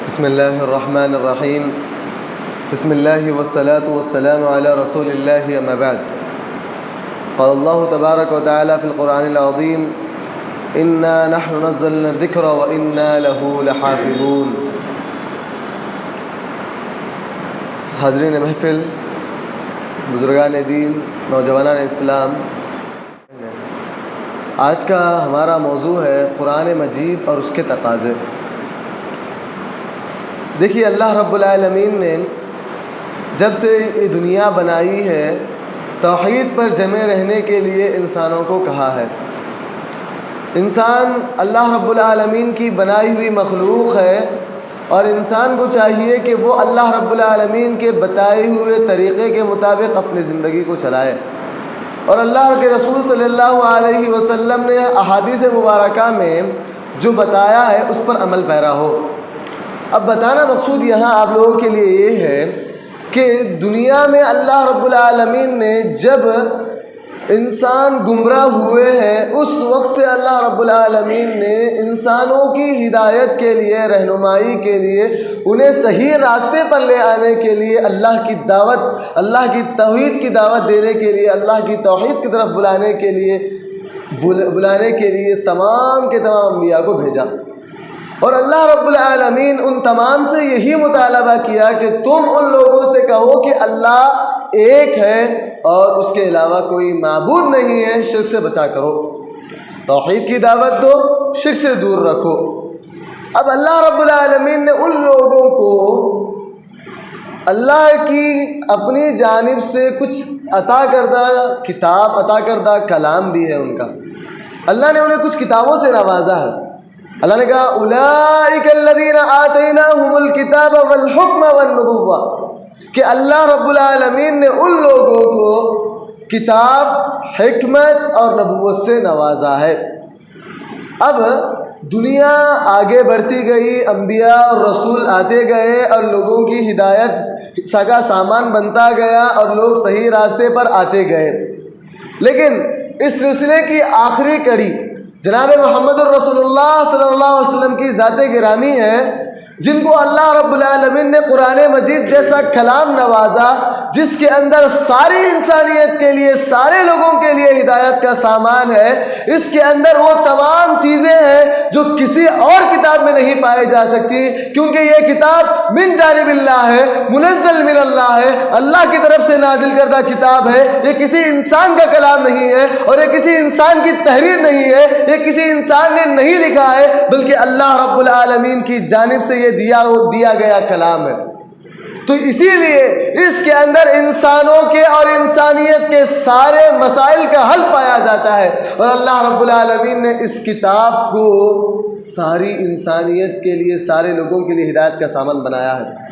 بسم اللہ الرحمن الرحیم بسم اللہ والصلاة والسلام علی رسول اللہ اما بعد قال اللہ تبارک و تعالی فی القرآن العظیم انا نحن نزلنا الذکر وانا له لحافظون۔ حاضرین محفل، بزرگان دین، نوجوانان اسلام، آج کا ہمارا موضوع ہے قرآن مجید اور اس کے تقاضے۔ دیکھیے، اللہ رب العالمین نے جب سے یہ دنیا بنائی ہے توحید پر جمع رہنے کے لیے انسانوں کو کہا ہے۔ انسان اللہ رب العالمین کی بنائی ہوئی مخلوق ہے اور انسان کو چاہیے کہ وہ اللہ رب العالمین کے بتائے ہوئے طریقے کے مطابق اپنی زندگی کو چلائے، اور اللہ کے رسول صلی اللہ علیہ وسلم نے احادیث مبارکہ میں جو بتایا ہے اس پر عمل پیرا ہو۔ اب بتانا مقصود یہاں آپ لوگوں کے لیے یہ ہے کہ دنیا میں اللہ رب العالمین نے جب انسان گمراہ ہوئے ہیں اس وقت سے اللہ رب العالمین نے انسانوں کی ہدایت کے لیے، رہنمائی کے لیے، انہیں صحیح راستے پر لے آنے کے لیے، اللہ کی دعوت، اللہ کی توحید کی دعوت دینے کے لیے، اللہ کی توحید کی طرف بلانے کے لیے تمام کے تمام انبیاء کو بھیجا۔ اور اللہ رب العالمین ان تمام سے یہی مطالبہ کیا کہ تم ان لوگوں سے کہو کہ اللہ ایک ہے اور اس کے علاوہ کوئی معبود نہیں ہے، شرک سے بچا کرو، توحید کی دعوت دو، شرک سے دور رکھو۔ اب اللہ رب العالمین نے ان لوگوں کو اللہ کی اپنی جانب سے کچھ عطا کردہ کتاب، عطا کردہ کلام بھی ہے ان کا۔ اللہ نے انہیں کچھ کتابوں سے نوازا ہے۔ اللہ نے کہا اولئک الذین آتیناہم الکتاب والحکم والنبوہ، کہ اللہ رب العالمین نے ان لوگوں کو کتاب، حکمت اور نبوت سے نوازا ہے۔ اب دنیا آگے بڑھتی گئی، انبیاء اور رسول آتے گئے اور لوگوں کی ہدایت کا سامان بنتا گیا اور لوگ صحیح راستے پر آتے گئے، لیکن اس سلسلے کی آخری کڑی جناب محمد الرسول اللہ صلی اللہ علیہ وسلم کی ذات گرامی ہے، جن کو اللہ رب العالمین نے قرآن مجید جیسا کلام نوازا جس کے اندر ساری انسانیت کے لیے، سارے لوگوں کے لیے ہدایت کا سامان ہے۔ اس کے اندر وہ تمام چیزیں ہیں جو کسی اور کتاب میں نہیں پائی جا سکتی، کیونکہ یہ کتاب من جانب اللہ ہے، منزل من اللہ ہے، اللہ کی طرف سے نازل کردہ کتاب ہے۔ یہ کسی انسان کا کلام نہیں ہے اور یہ کسی انسان کی تحریر نہیں ہے، یہ کسی انسان نے نہیں لکھا ہے، بلکہ اللہ رب العالمین کی جانب سے یہ دیا گیا کلام ہے۔ تو اسی لیے اس کے اندر انسانوں کے اور انسانیت کے سارے مسائل کا حل پایا جاتا ہے، اور اللہ رب العالمین نے اس کتاب کو ساری انسانیت کے لیے، سارے لوگوں کے لیے ہدایت کا سامان بنایا ہے۔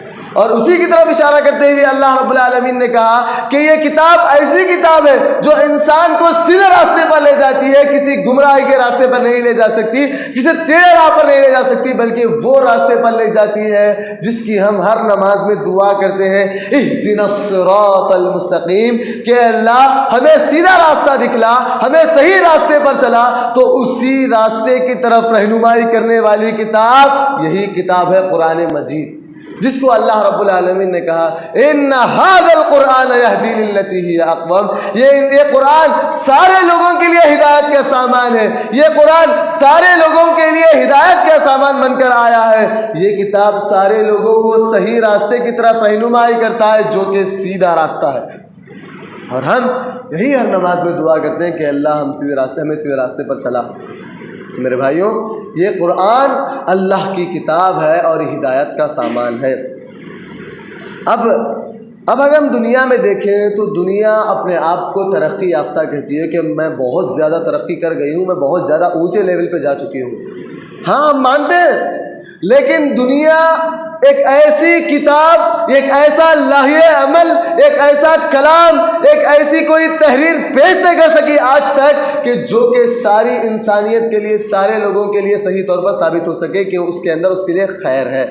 اور اسی کی طرف اشارہ کرتے ہوئے اللہ رب العالمین نے کہا کہ یہ کتاب ایسی کتاب ہے جو انسان کو سیدھے راستے پر لے جاتی ہے، کسی گمراہی کے راستے پر نہیں لے جا سکتی، کسی ٹیڑھے راہ پر نہیں لے جا سکتی، بلکہ وہ راستے پر لے جاتی ہے جس کی ہم ہر نماز میں دعا کرتے ہیں، اہدنا الصراط المستقیم، کہ اللہ ہمیں سیدھا راستہ دکھلا، ہمیں صحیح راستے پر چلا۔ تو اسی راستے کی طرف رہنمائی کرنے والی کتاب یہی کتاب ہے قرآن مجید، جس کو اللہ رب العالمین نے کہا ان ھذا القرآن یہدی للتی ہی اقوم، یہ قرآن سارے لوگوں کے لیے ہدایت کا سامان ہے، یہ قرآن سارے لوگوں کے لیے ہدایت کا سامان بن کر آیا ہے، یہ کتاب سارے لوگوں کو صحیح راستے کی طرف رہنمائی کرتا ہے جو کہ سیدھا راستہ ہے۔ اور ہم یہی ہر نماز میں دعا کرتے ہیں کہ اللہ ہمیں سیدھے راستے پر چلا۔ میرے بھائیوں، یہ قرآن اللہ کی کتاب ہے اور ہدایت کا سامان ہے۔ اب اگر ہم دنیا میں دیکھیں تو دنیا اپنے آپ کو ترقی یافتہ کہتی ہے کہ میں بہت زیادہ ترقی کر گئی ہوں، میں بہت زیادہ اونچے لیول پہ جا چکی ہوں۔ ہاں، ہم مانتے ہیں، لیکن دنیا ایک ایسی کتاب، ایک ایسا لائحہ عمل، ایک ایسا کلام، ایک ایسی کوئی تحریر پیش نہیں کر سکی آج تک کہ جو کہ ساری انسانیت کے لیے، سارے لوگوں کے لیے صحیح طور پر ثابت ہو سکے کہ اس کے اندر اس کے لیے خیر ہے۔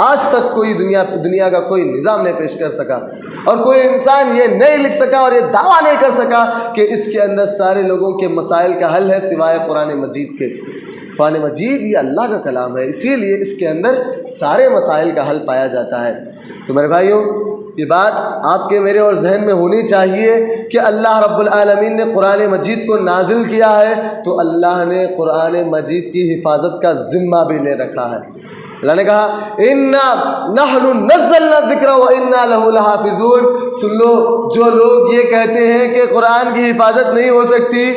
آج تک کوئی دنیا کا کوئی نظام نہیں پیش کر سکا، اور کوئی انسان یہ نہیں لکھ سکا اور یہ دعویٰ نہیں کر سکا کہ اس کے اندر سارے لوگوں کے مسائل کا حل ہے سوائے قرآن مجید کے۔ قرآن مجید یہ اللہ کا کلام ہے، اسی لیے اس کے اندر سارے مسائل کا حل پایا جاتا ہے۔ تو میرے بھائیوں، یہ بات آپ کے میرے اور ذہن میں ہونی چاہیے کہ اللہ رب العالمین نے قرآن مجید کو نازل کیا ہے تو اللہ نے قرآن مجید کی حفاظت کا ذمہ بھی لے رکھا ہے۔ اللہ نے کہا اِنَّا نَحْنُ نَزَّلْنَا الذِّكْرَ وَإِنَّا لَهُ لَحَافِظُونَ۔ سن لو، جو لوگ یہ کہتے ہیں کہ قرآن کی حفاظت نہیں ہو سکتی،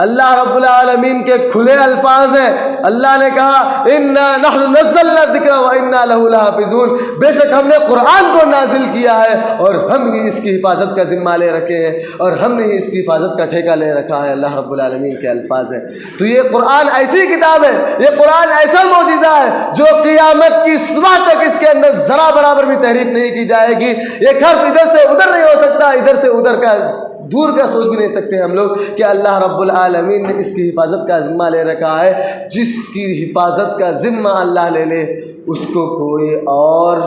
اللہ رب العالمین کے کھلے الفاظ ہیں۔ اللہ نے کہا اِنَّا نَحْنُ نَزَّلْنَا الذِّكْرَ وَإِنَّا لَهُ لَحَافِظُونَ، بے شک ہم نے قرآن کو نازل کیا ہے اور ہم ہی اس کی حفاظت کا ذمہ لے رکھے ہیں اور ہم نے ہی اس کی حفاظت کا ٹھیکہ لے رکھا ہے۔ اللہ رب العالمین کے الفاظ ہیں۔ تو یہ قرآن ایسی کتاب ہے، یہ قرآن ایسا معجزہ ہے جو قیامت کی صبح تک اس کے اندر ذرا برابر بھی تحریف نہیں کی جائے گی۔ ایک حرف ادھر سے ادھر نہیں ہو سکتا، ادھر سے ادھر کا دور کا سوچ بھی نہیں سکتے ہم لوگ کہ اللہ رب العالمین نے اس کی حفاظت کا ذمہ لے رکھا ہے۔ جس کی حفاظت کا ذمہ اللہ لے لے اس کو کوئی اور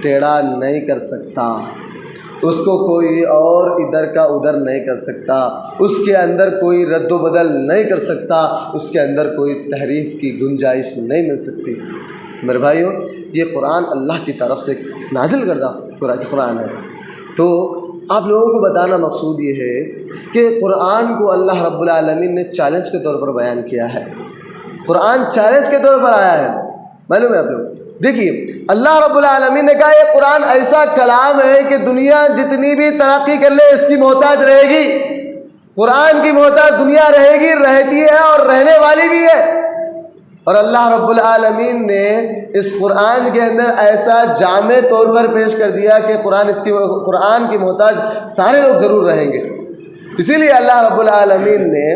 ٹیڑھا نہیں کر سکتا، اس کو کوئی اور ادھر کا ادھر نہیں کر سکتا، اس کے اندر کوئی رد و بدل نہیں کر سکتا، اس کے اندر کوئی تحریف کی گنجائش نہیں مل سکتی۔ میرے بھائیوں، یہ قرآن اللہ کی طرف سے نازل کردہ قرآن ہے۔ تو آپ لوگوں کو بتانا مقصود یہ ہے کہ قرآن کو اللہ رب العالمین نے چیلنج کے طور پر بیان کیا ہے۔ قرآن چیلنج کے طور پر آیا ہے، معلوم ہے آپ لوگ؟ دیکھیے، اللہ رب العالمین نے کہا یہ قرآن ایسا کلام ہے کہ دنیا جتنی بھی ترقی کر لے اس کی محتاج رہے گی۔ قرآن کی محتاج دنیا رہے گی، رہتی ہے اور رہنے والی بھی ہے۔ اور اللہ رب العالمین نے اس قرآن کے اندر ایسا جامع طور پر پیش کر دیا کہ قرآن کی محتاج سارے لوگ ضرور رہیں گے۔ اسی لیے اللہ رب العالمین نے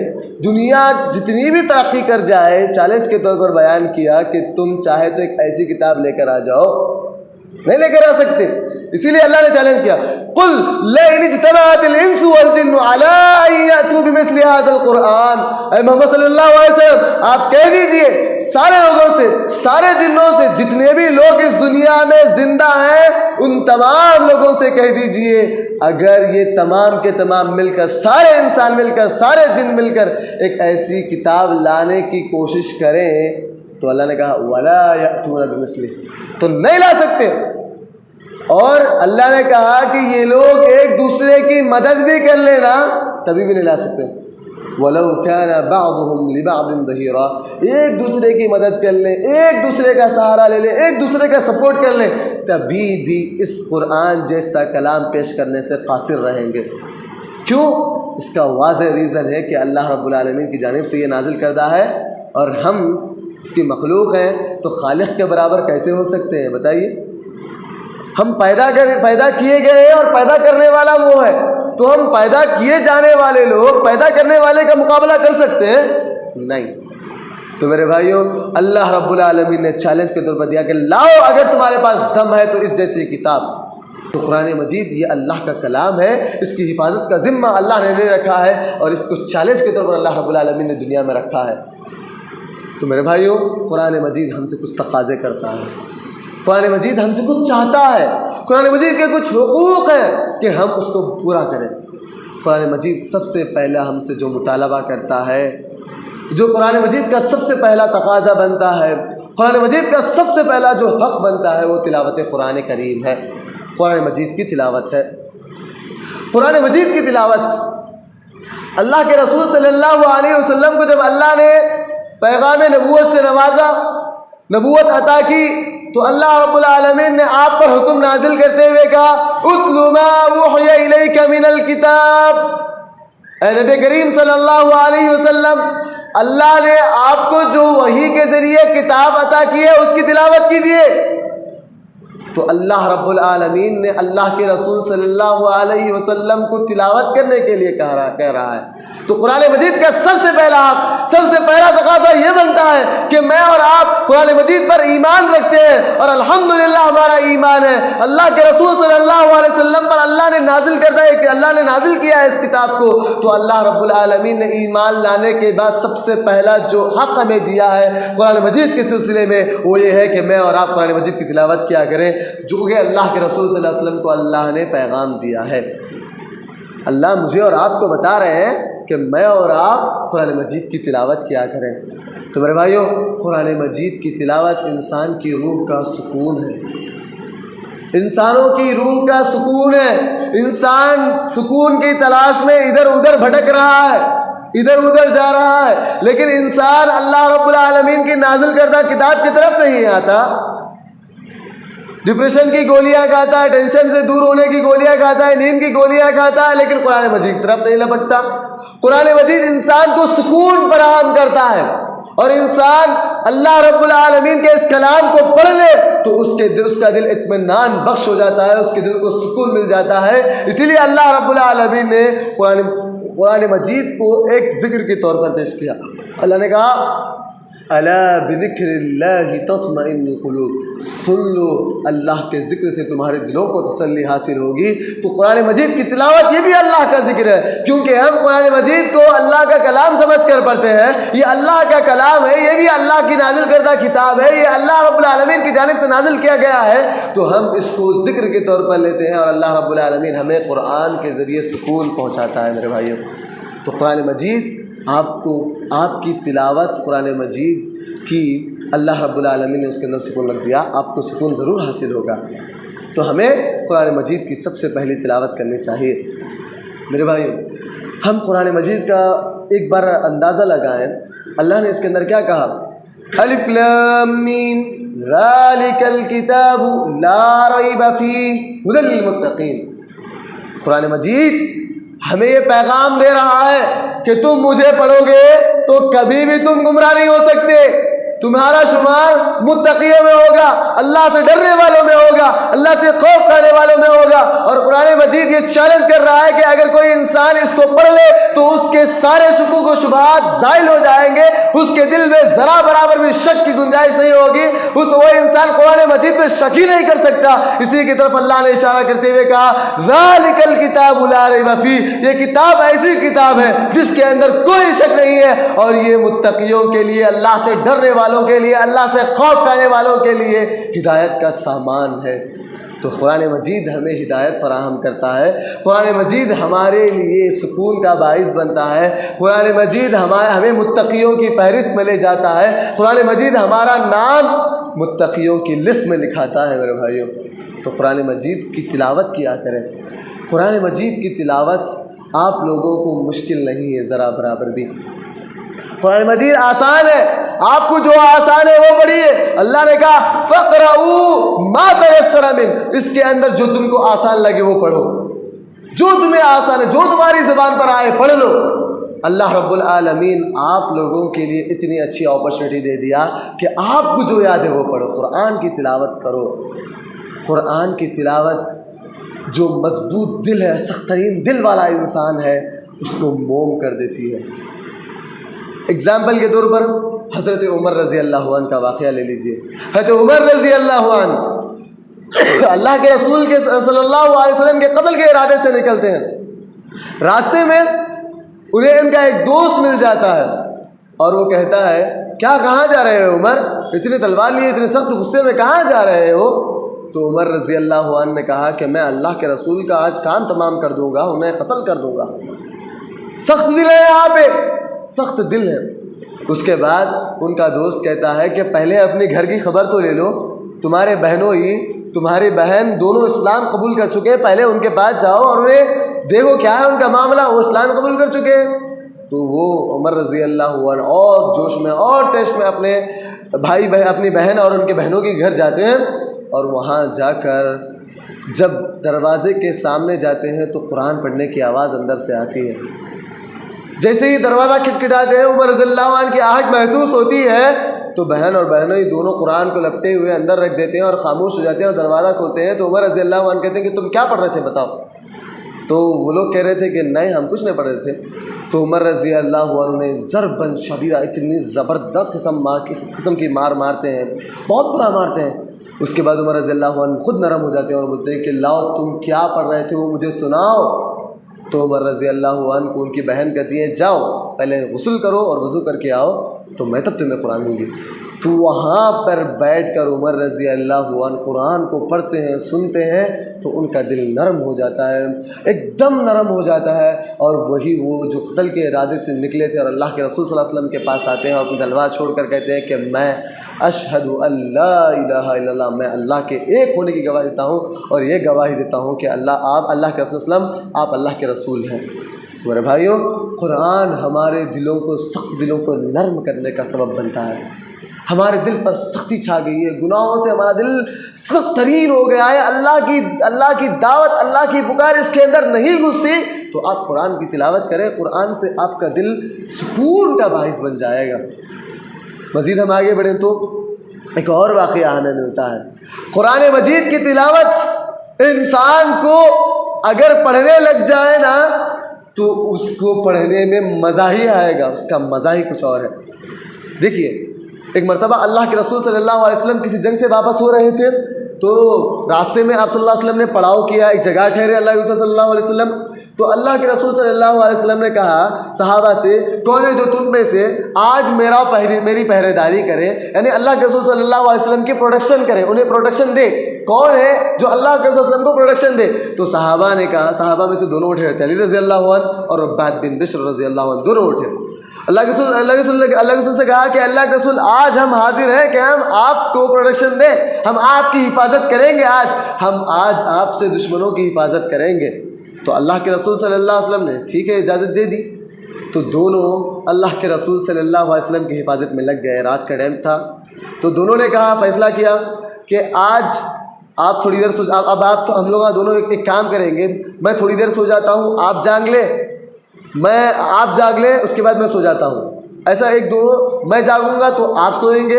دنیا جتنی بھی ترقی کر جائے چیلنج کے طور پر بیان کیا کہ تم چاہے تو ایک ایسی کتاب لے کر آ جاؤ، نہیں لے کر آ سکتے۔ اسی لیے اللہ نے چیلنج کیا، قل لئن اجتمعت الانس والجن علی ان یاتوا بمثل هذا القرآن۔ اے محمد صلی اللہ علیہ وسلم، آپ کہہ دیجئے سارے لوگوں سے، سارے جنوں سے، جتنے بھی لوگ اس دنیا میں زندہ ہیں ان تمام لوگوں سے کہہ دیجئے اگر یہ تمام کے تمام مل کر، سارے انسان مل کر، سارے جن مل کر ایک ایسی کتاب لانے کی کوشش کریں تو اللہ نے کہا ولا یاتون بمثلہ، تو نہیں لا سکتے۔ اور اللہ نے کہا کہ یہ لوگ ایک دوسرے کی مدد بھی کر لینا تبھی بھی نہیں لا سکتے۔ وَلَوْ كَانَ بَعْضُهُمْ لِبَعْضٍ ظَهِيرًا، ایک دوسرے کی مدد کر لیں، ایک دوسرے کا سہارا لے لیں، ایک دوسرے کا سپورٹ کر لیں، تبھی بھی اس قرآن جیسا کلام پیش کرنے سے قاصر رہیں گے۔ کیوں؟ اس کا واضح ریزن ہے کہ اللہ رب العالمین کی جانب سے یہ نازل کردہ ہے اور ہم اس کی مخلوق ہیں، تو خالق کے برابر کیسے ہو سکتے ہیں بتائیے؟ ہم پیدا کیے گئے ہیں اور پیدا کرنے والا وہ ہے، تو ہم پیدا کیے جانے والے لوگ پیدا کرنے والے کا مقابلہ کر سکتے ہیں؟ نہیں۔ تو میرے بھائیوں، اللہ رب العالمین نے چیلنج کے طور پر دیا کہ لاؤ اگر تمہارے پاس دم ہے تو اس جیسی کتاب۔ تو قرآن مجید یہ اللہ کا کلام ہے، اس کی حفاظت کا ذمہ اللہ نے لے رکھا ہے اور اس کو چیلنج کے طور پر اللہ رب العالمین نے دنیا میں رکھا ہے۔ تو میرے بھائیوں، قرآن مجید ہم سے کچھ تقاضے کرتا ہے، قرآن مجید ہم سے کچھ چاہتا ہے، قرآن مجید کے کچھ حقوق ہیں کہ ہم اس کو پورا کریں۔ قرآن مجید سب سے پہلا ہم سے جو مطالبہ کرتا ہے، جو قرآن مجید کا سب سے پہلا تقاضا بنتا ہے، قرآن مجید کا سب سے پہلا جو حق بنتا ہے وہ تلاوت قرآن کریم ہے، قرآن مجید کی تلاوت ہے۔ قرآن مجید کی تلاوت، اللہ کے رسول صلی اللہ علیہ وسلم کو جب اللہ نے پیغام نبوت سے نوازا، نبوت عطا کی، تو اللہ رب العالمین نے آپ پر حکم نازل کرتے ہوئے کہا اتل ما اوحی الیک من الکتاب۔ اے نبی کریم صلی اللہ علیہ وسلم، اللہ نے آپ کو جو وحی کے ذریعے کتاب عطا کی ہے اس کی تلاوت کیجیے۔ تو اللہ رب العالمین نے اللہ کے رسول صلی اللہ علیہ وسلم کو تلاوت کرنے کے لیے کہہ رہا ہے۔ تو قرآن مجید کا سب سے پہلا حق، سب سے پہلا تقاضا یہ بنتا ہے کہ میں اور آپ قرآن مجید پر ایمان رکھتے ہیں، اور الحمدللہ ہمارا ایمان ہے اللہ کے رسول صلی اللہ علیہ وسلم پر اللہ نے نازل کرتا ہے کہ اللہ نے نازل کیا ہے اس کتاب کو۔ تو اللہ رب العالمین نے ایمان لانے کے بعد سب سے پہلا جو حق ہمیں دیا ہے قرآن مجید کے سلسلے میں وہ یہ ہے کہ میں اور آپ قرآن مجید کی تلاوت کیا کریں، جو کہ اللہ کے رسول صلی اللہ علیہ وسلم کو اللہ نے پیغام دیا ہے۔ اللہ مجھے اور آپ کو بتا رہے ہیں کہ میں اور آپ قرآن مجید کی تلاوت کیا کریں۔ تو میرے بھائیوں، قرآن مجید کی تلاوت انسان کی روح کا سکون ہے، انسانوں کی روح کا سکون ہے۔ انسان سکون کی تلاش میں ادھر ادھر بھٹک رہا ہے، ادھر ادھر جا رہا ہے، لیکن انسان اللہ رب العالمین کی نازل کردہ کتاب کی طرف نہیں آتا۔ ڈپریشن کی گولیاں کھاتا ہے، ٹینشن سے دور ہونے کی گولیاں کھاتا ہے، نیند کی گولیاں کھاتا ہے، لیکن قرآن مجید کی طرف نہیں لپکتا۔ قرآن مجید انسان کو سکون فراہم کرتا ہے، اور انسان اللہ رب العالمین کے اس کلام کو پڑھ لے تو اس کا دل اطمینان بخش ہو جاتا ہے، اس کے دل کو سکون مل جاتا ہے۔ اسی لیے اللہ رب العالمین نے قرآن مجید کو ایک ذکر کے طور پر پیش کیا۔ اللہ نے کہا الا بذکر اللہ تطمئن القلوب، سن لو اللہ کے ذکر سے تمہارے دلوں کو تسلی حاصل ہوگی۔ تو قرآن مجید کی تلاوت یہ بھی اللہ کا ذکر ہے، کیونکہ ہم قرآن مجید کو اللہ کا کلام سمجھ کر پڑھتے ہیں۔ یہ اللہ کا کلام ہے، یہ بھی اللہ کی نازل کردہ کتاب ہے، یہ اللہ رب العالمین کی جانب سے نازل کیا گیا ہے، تو ہم اس کو ذکر کے طور پر لیتے ہیں، اور اللہ رب العالمین ہمیں قرآن کے ذریعے سکون پہنچاتا ہے۔ میرے بھائیوں، تو قرآن مجید آپ کی تلاوت قرآن مجید کی اللہ رب العالمین نے اس کے اندر سکون رکھ دیا، آپ کو سکون ضرور حاصل ہوگا۔ تو ہمیں قرآن مجید کی سب سے پہلی تلاوت کرنی چاہیے۔ میرے بھائیوں، ہم قرآن مجید کا ایک بار اندازہ لگائیں، اللہ نے اس کے اندر کیا کہا؟ الف لام میم ذالک الکتاب لا ریب فیہ ھدی للمتقین۔ قرآن مجید ہمیں یہ پیغام دے رہا ہے کہ تم مجھے پڑھو گے تو کبھی بھی تم گمراہ نہیں ہو سکتے، تمہارا شمار متقیوں میں ہوگا، اللہ سے ڈرنے والوں میں ہوگا، اللہ سے خوف کرنے والوں میں ہوگا۔ اور قرآن مجید یہ چیلنج کر رہا ہے کہ اگر کوئی انسان اس کو پڑھ لے تو اس کے سارے شکوک و شبہات زائل ہو جائیں گے، اس کے دل میں ذرا برابر بھی شک کی گنجائش نہیں ہوگی، وہ انسان قرآن مجید پہ شک ہی نہیں کر سکتا۔ اسی کی طرف اللہ نے اشارہ کرتے ہوئے کہا ذالک الکتاب لا ریب فیہ، یہ کتاب ایسی کتاب ہے جس کے اندر کوئی شک نہیں ہے، اور یہ متقیوں کے لیے، اللہ سے ڈرنے والوں کے لیے، اللہ سے خوف کرنے والوں کے لیے ہدایت کا سامان ہے۔ تو قرآن مجید ہمیں ہدایت فراہم کرتا ہے، قرآن مجید ہمارے لیے سکون کا باعث بنتا ہے، قرآن مجید ہمیں متقیوں کی فہرست میں لے جاتا ہے، قرآن مجید ہمارا نام متقیوں کی لسٹ میں لکھاتا ہے۔ میرے بھائیوں، تو قرآن مجید کی تلاوت کیا کریں۔ قرآن مجید کی تلاوت آپ لوگوں کو مشکل نہیں ہے ذرا برابر بھی، قرآن مجید آسان ہے، آپ کو جو آسان ہے وہ پڑھیے۔ اللہ نے کہا فَقْرَؤُوا مَا تَيَسَّرَ مِنْهُ، اس کے اندر جو تم کو آسان لگے وہ پڑھو، جو تمہیں آسان ہے، جو تمہاری زبان پر آئے پڑھ لو۔ اللہ رب العالمین آپ لوگوں کے لیے اتنی اچھی اپرچونٹی دے دیا کہ آپ کو جو یاد ہے وہ پڑھو، قرآن کی تلاوت کرو۔ قرآن کی تلاوت جو مضبوط دل ہے، سخت ترین دل والا انسان ہے، اس کو موم کر دیتی ہے۔ اگزامپل کے طور پر حضرت عمر رضی اللہ عنہ کا واقعہ لے لیجئے۔ حضرت عمر رضی اللہ عنہ اللہ کے رسول کے صلی اللہ علیہ وسلم کے قتل کے ارادے سے نکلتے ہیں، راستے میں انہیں ان کا ایک دوست مل جاتا ہے، اور وہ کہتا ہے کیا کہاں جا رہے ہو عمر، اتنی تلوار لیے اتنے سخت غصے میں کہاں جا رہے ہو؟ تو عمر رضی اللہ عنہ نے کہا کہ میں اللہ کے رسول کا آج کام تمام کر دوں گا، انہیں قتل کر دوں گا۔ سخت دل ہے یہاں پہ، سخت دل ہے۔ اس کے بعد ان کا دوست کہتا ہے کہ پہلے اپنے گھر کی خبر تو لے لو، تمہارے تمہاری بہن دونوں اسلام قبول کر چکے، پہلے ان کے پاس جاؤ اور انہیں دیکھو کیا ہے ان کا معاملہ، وہ اسلام قبول کر چکے ہیں۔ تو وہ عمر رضی اللہ عنہ اور جوش میں اور ٹیش میں اپنی بہن اور ان کے بہنوں کے گھر جاتے ہیں، اور وہاں جا کر جب دروازے کے سامنے جاتے ہیں تو قرآن پڑھنے کی آواز اندر سے آتی ہے۔ جیسے ہی دروازہ کھٹکھٹاتے ہیں، عمر رضی اللہ عنہ کی آہٹ محسوس ہوتی ہے، تو بہن اور بہنوں ہی دونوں قرآن کو لپٹے ہوئے اندر رکھ دیتے ہیں اور خاموش ہو جاتے ہیں، اور دروازہ کھولتے ہیں تو عمر رضی اللہ عنہ کہتے ہیں کہ تم کیا پڑھ رہے تھے بتاؤ؟ تو وہ لوگ کہہ رہے تھے کہ نہیں ہم کچھ نہیں پڑھ رہے تھے۔ تو عمر رضی اللہ عنہ نے ضرباً شدیدہ، اتنی زبردست قسم کی مار مارتے ہیں، بہت برا مارتے ہیں۔ اس کے بعد عمر رضی اللہ عنہ خود نرم ہو جاتے ہیں اور بولتے ہیں کہ لاؤ تم کیا پڑھ رہے تھے وہ مجھے سناؤ۔ تو عمر رضی اللہ عنہ کو ان کی بہن کہتی ہے جاؤ پہلے غسل کرو اور وضو کر کے آؤ تو میں تب تمہیں قرآن دوں گی۔ تو وہاں پر بیٹھ کر عمر رضی اللہ عنہ قرآن کو پڑھتے ہیں، سنتے ہیں تو ان کا دل نرم ہو جاتا ہے، ایک دم نرم ہو جاتا ہے، اور وہی وہ جو قتل کے ارادے سے نکلے تھے اور اللہ کے رسول صلی اللہ علیہ وسلم کے پاس آتے ہیں اور اپنی تلوار چھوڑ کر کہتے ہیں کہ میں اشہد ان لا الہ الا اللہ، میں اللہ کے ایک ہونے کی گواہی دیتا ہوں اور یہ گواہی دیتا ہوں کہ آپ اللہ کے رسول صلی اللہ علیہ وسلم آپ اللہ کے رسول ہیں۔ تو میرے بھائیوں، قرآن ہمارے دلوں کو، سخت دلوں کو نرم کرنے کا سبب بنتا ہے۔ ہمارے دل پر سختی چھا گئی ہے، گناہوں سے ہمارا دل سخت ترین ہو گیا ہے، اللہ کی دعوت، اللہ کی پکار اس کے اندر نہیں گھستی، تو آپ قرآن کی تلاوت کریں، قرآن سے آپ کا دل سکون کا باعث بن جائے گا۔ مزید ہم آگے بڑھیں تو ایک اور واقعہ ہمیں ملتا ہے۔ قرآن مجید کی تلاوت انسان کو اگر پڑھنے لگ جائے نا تو اس کو پڑھنے میں مزہ ہی آئے گا، اس کا مزہ ہی کچھ اور ہے۔ دیکھیے، ایک مرتبہ اللہ کے رسول صلی اللہ علیہ وسلم کسی جنگ سے واپس ہو رہے تھے، تو راستے میں آپ صلی اللہ علیہ وسلم نے پڑاؤ کیا، ایک جگہ ٹھہرے اللہ کے رسول صلی اللہ علیہ وسلم۔ تو اللہ کے رسول صلی اللہ علیہ وسلم نے کہا صحابہ سے، کون ہے جو تم میں سے آج میری پہرے داری کرے، یعنی اللہ کے رسول صلی اللہ علیہ وسلم کی پروٹیکشن کرے، انہیں پروٹیکشن دے، کون ہے جو اللہ کے رسول صلی اللہ علیہ وسلم کو پروٹیکشن دے؟ تو صحابہ نے کہا، صحابہ میں سے دونوں اٹھے تھے، علی رضی اللہ عنہ اور عباد بن بشر رضی اللہ عنہ، دونوں اٹھے۔ اللہ کے رسول سے کہا کہ اللہ کے رسول آج ہم حاضر ہیں کہ ہم آپ کو پروٹیکشن دیں، ہم آپ کی حفاظت کریں گے، ہم آج آپ سے دشمنوں کی حفاظت کریں گے۔ تو اللہ کے رسول صلی اللہ علیہ وسلم نے ٹھیک ہے اجازت دے دی، تو دونوں اللہ کے رسول صلی اللہ علیہ وسلم کی حفاظت میں لگ گئے۔ رات کا ٹائم تھا، تو دونوں نے کہا، فیصلہ کیا کہ آج آپ تھوڑی دیر اب آپ ہم لوگ دونوں ایک کام کریں گے، میں تھوڑی دیر سو جاتا ہوں، آپ جاگ لیں، آپ جاگ لیں، اس کے بعد میں سو جاتا ہوں، ایسا ایک دونوں، میں جاگوں گا تو آپ سوئیں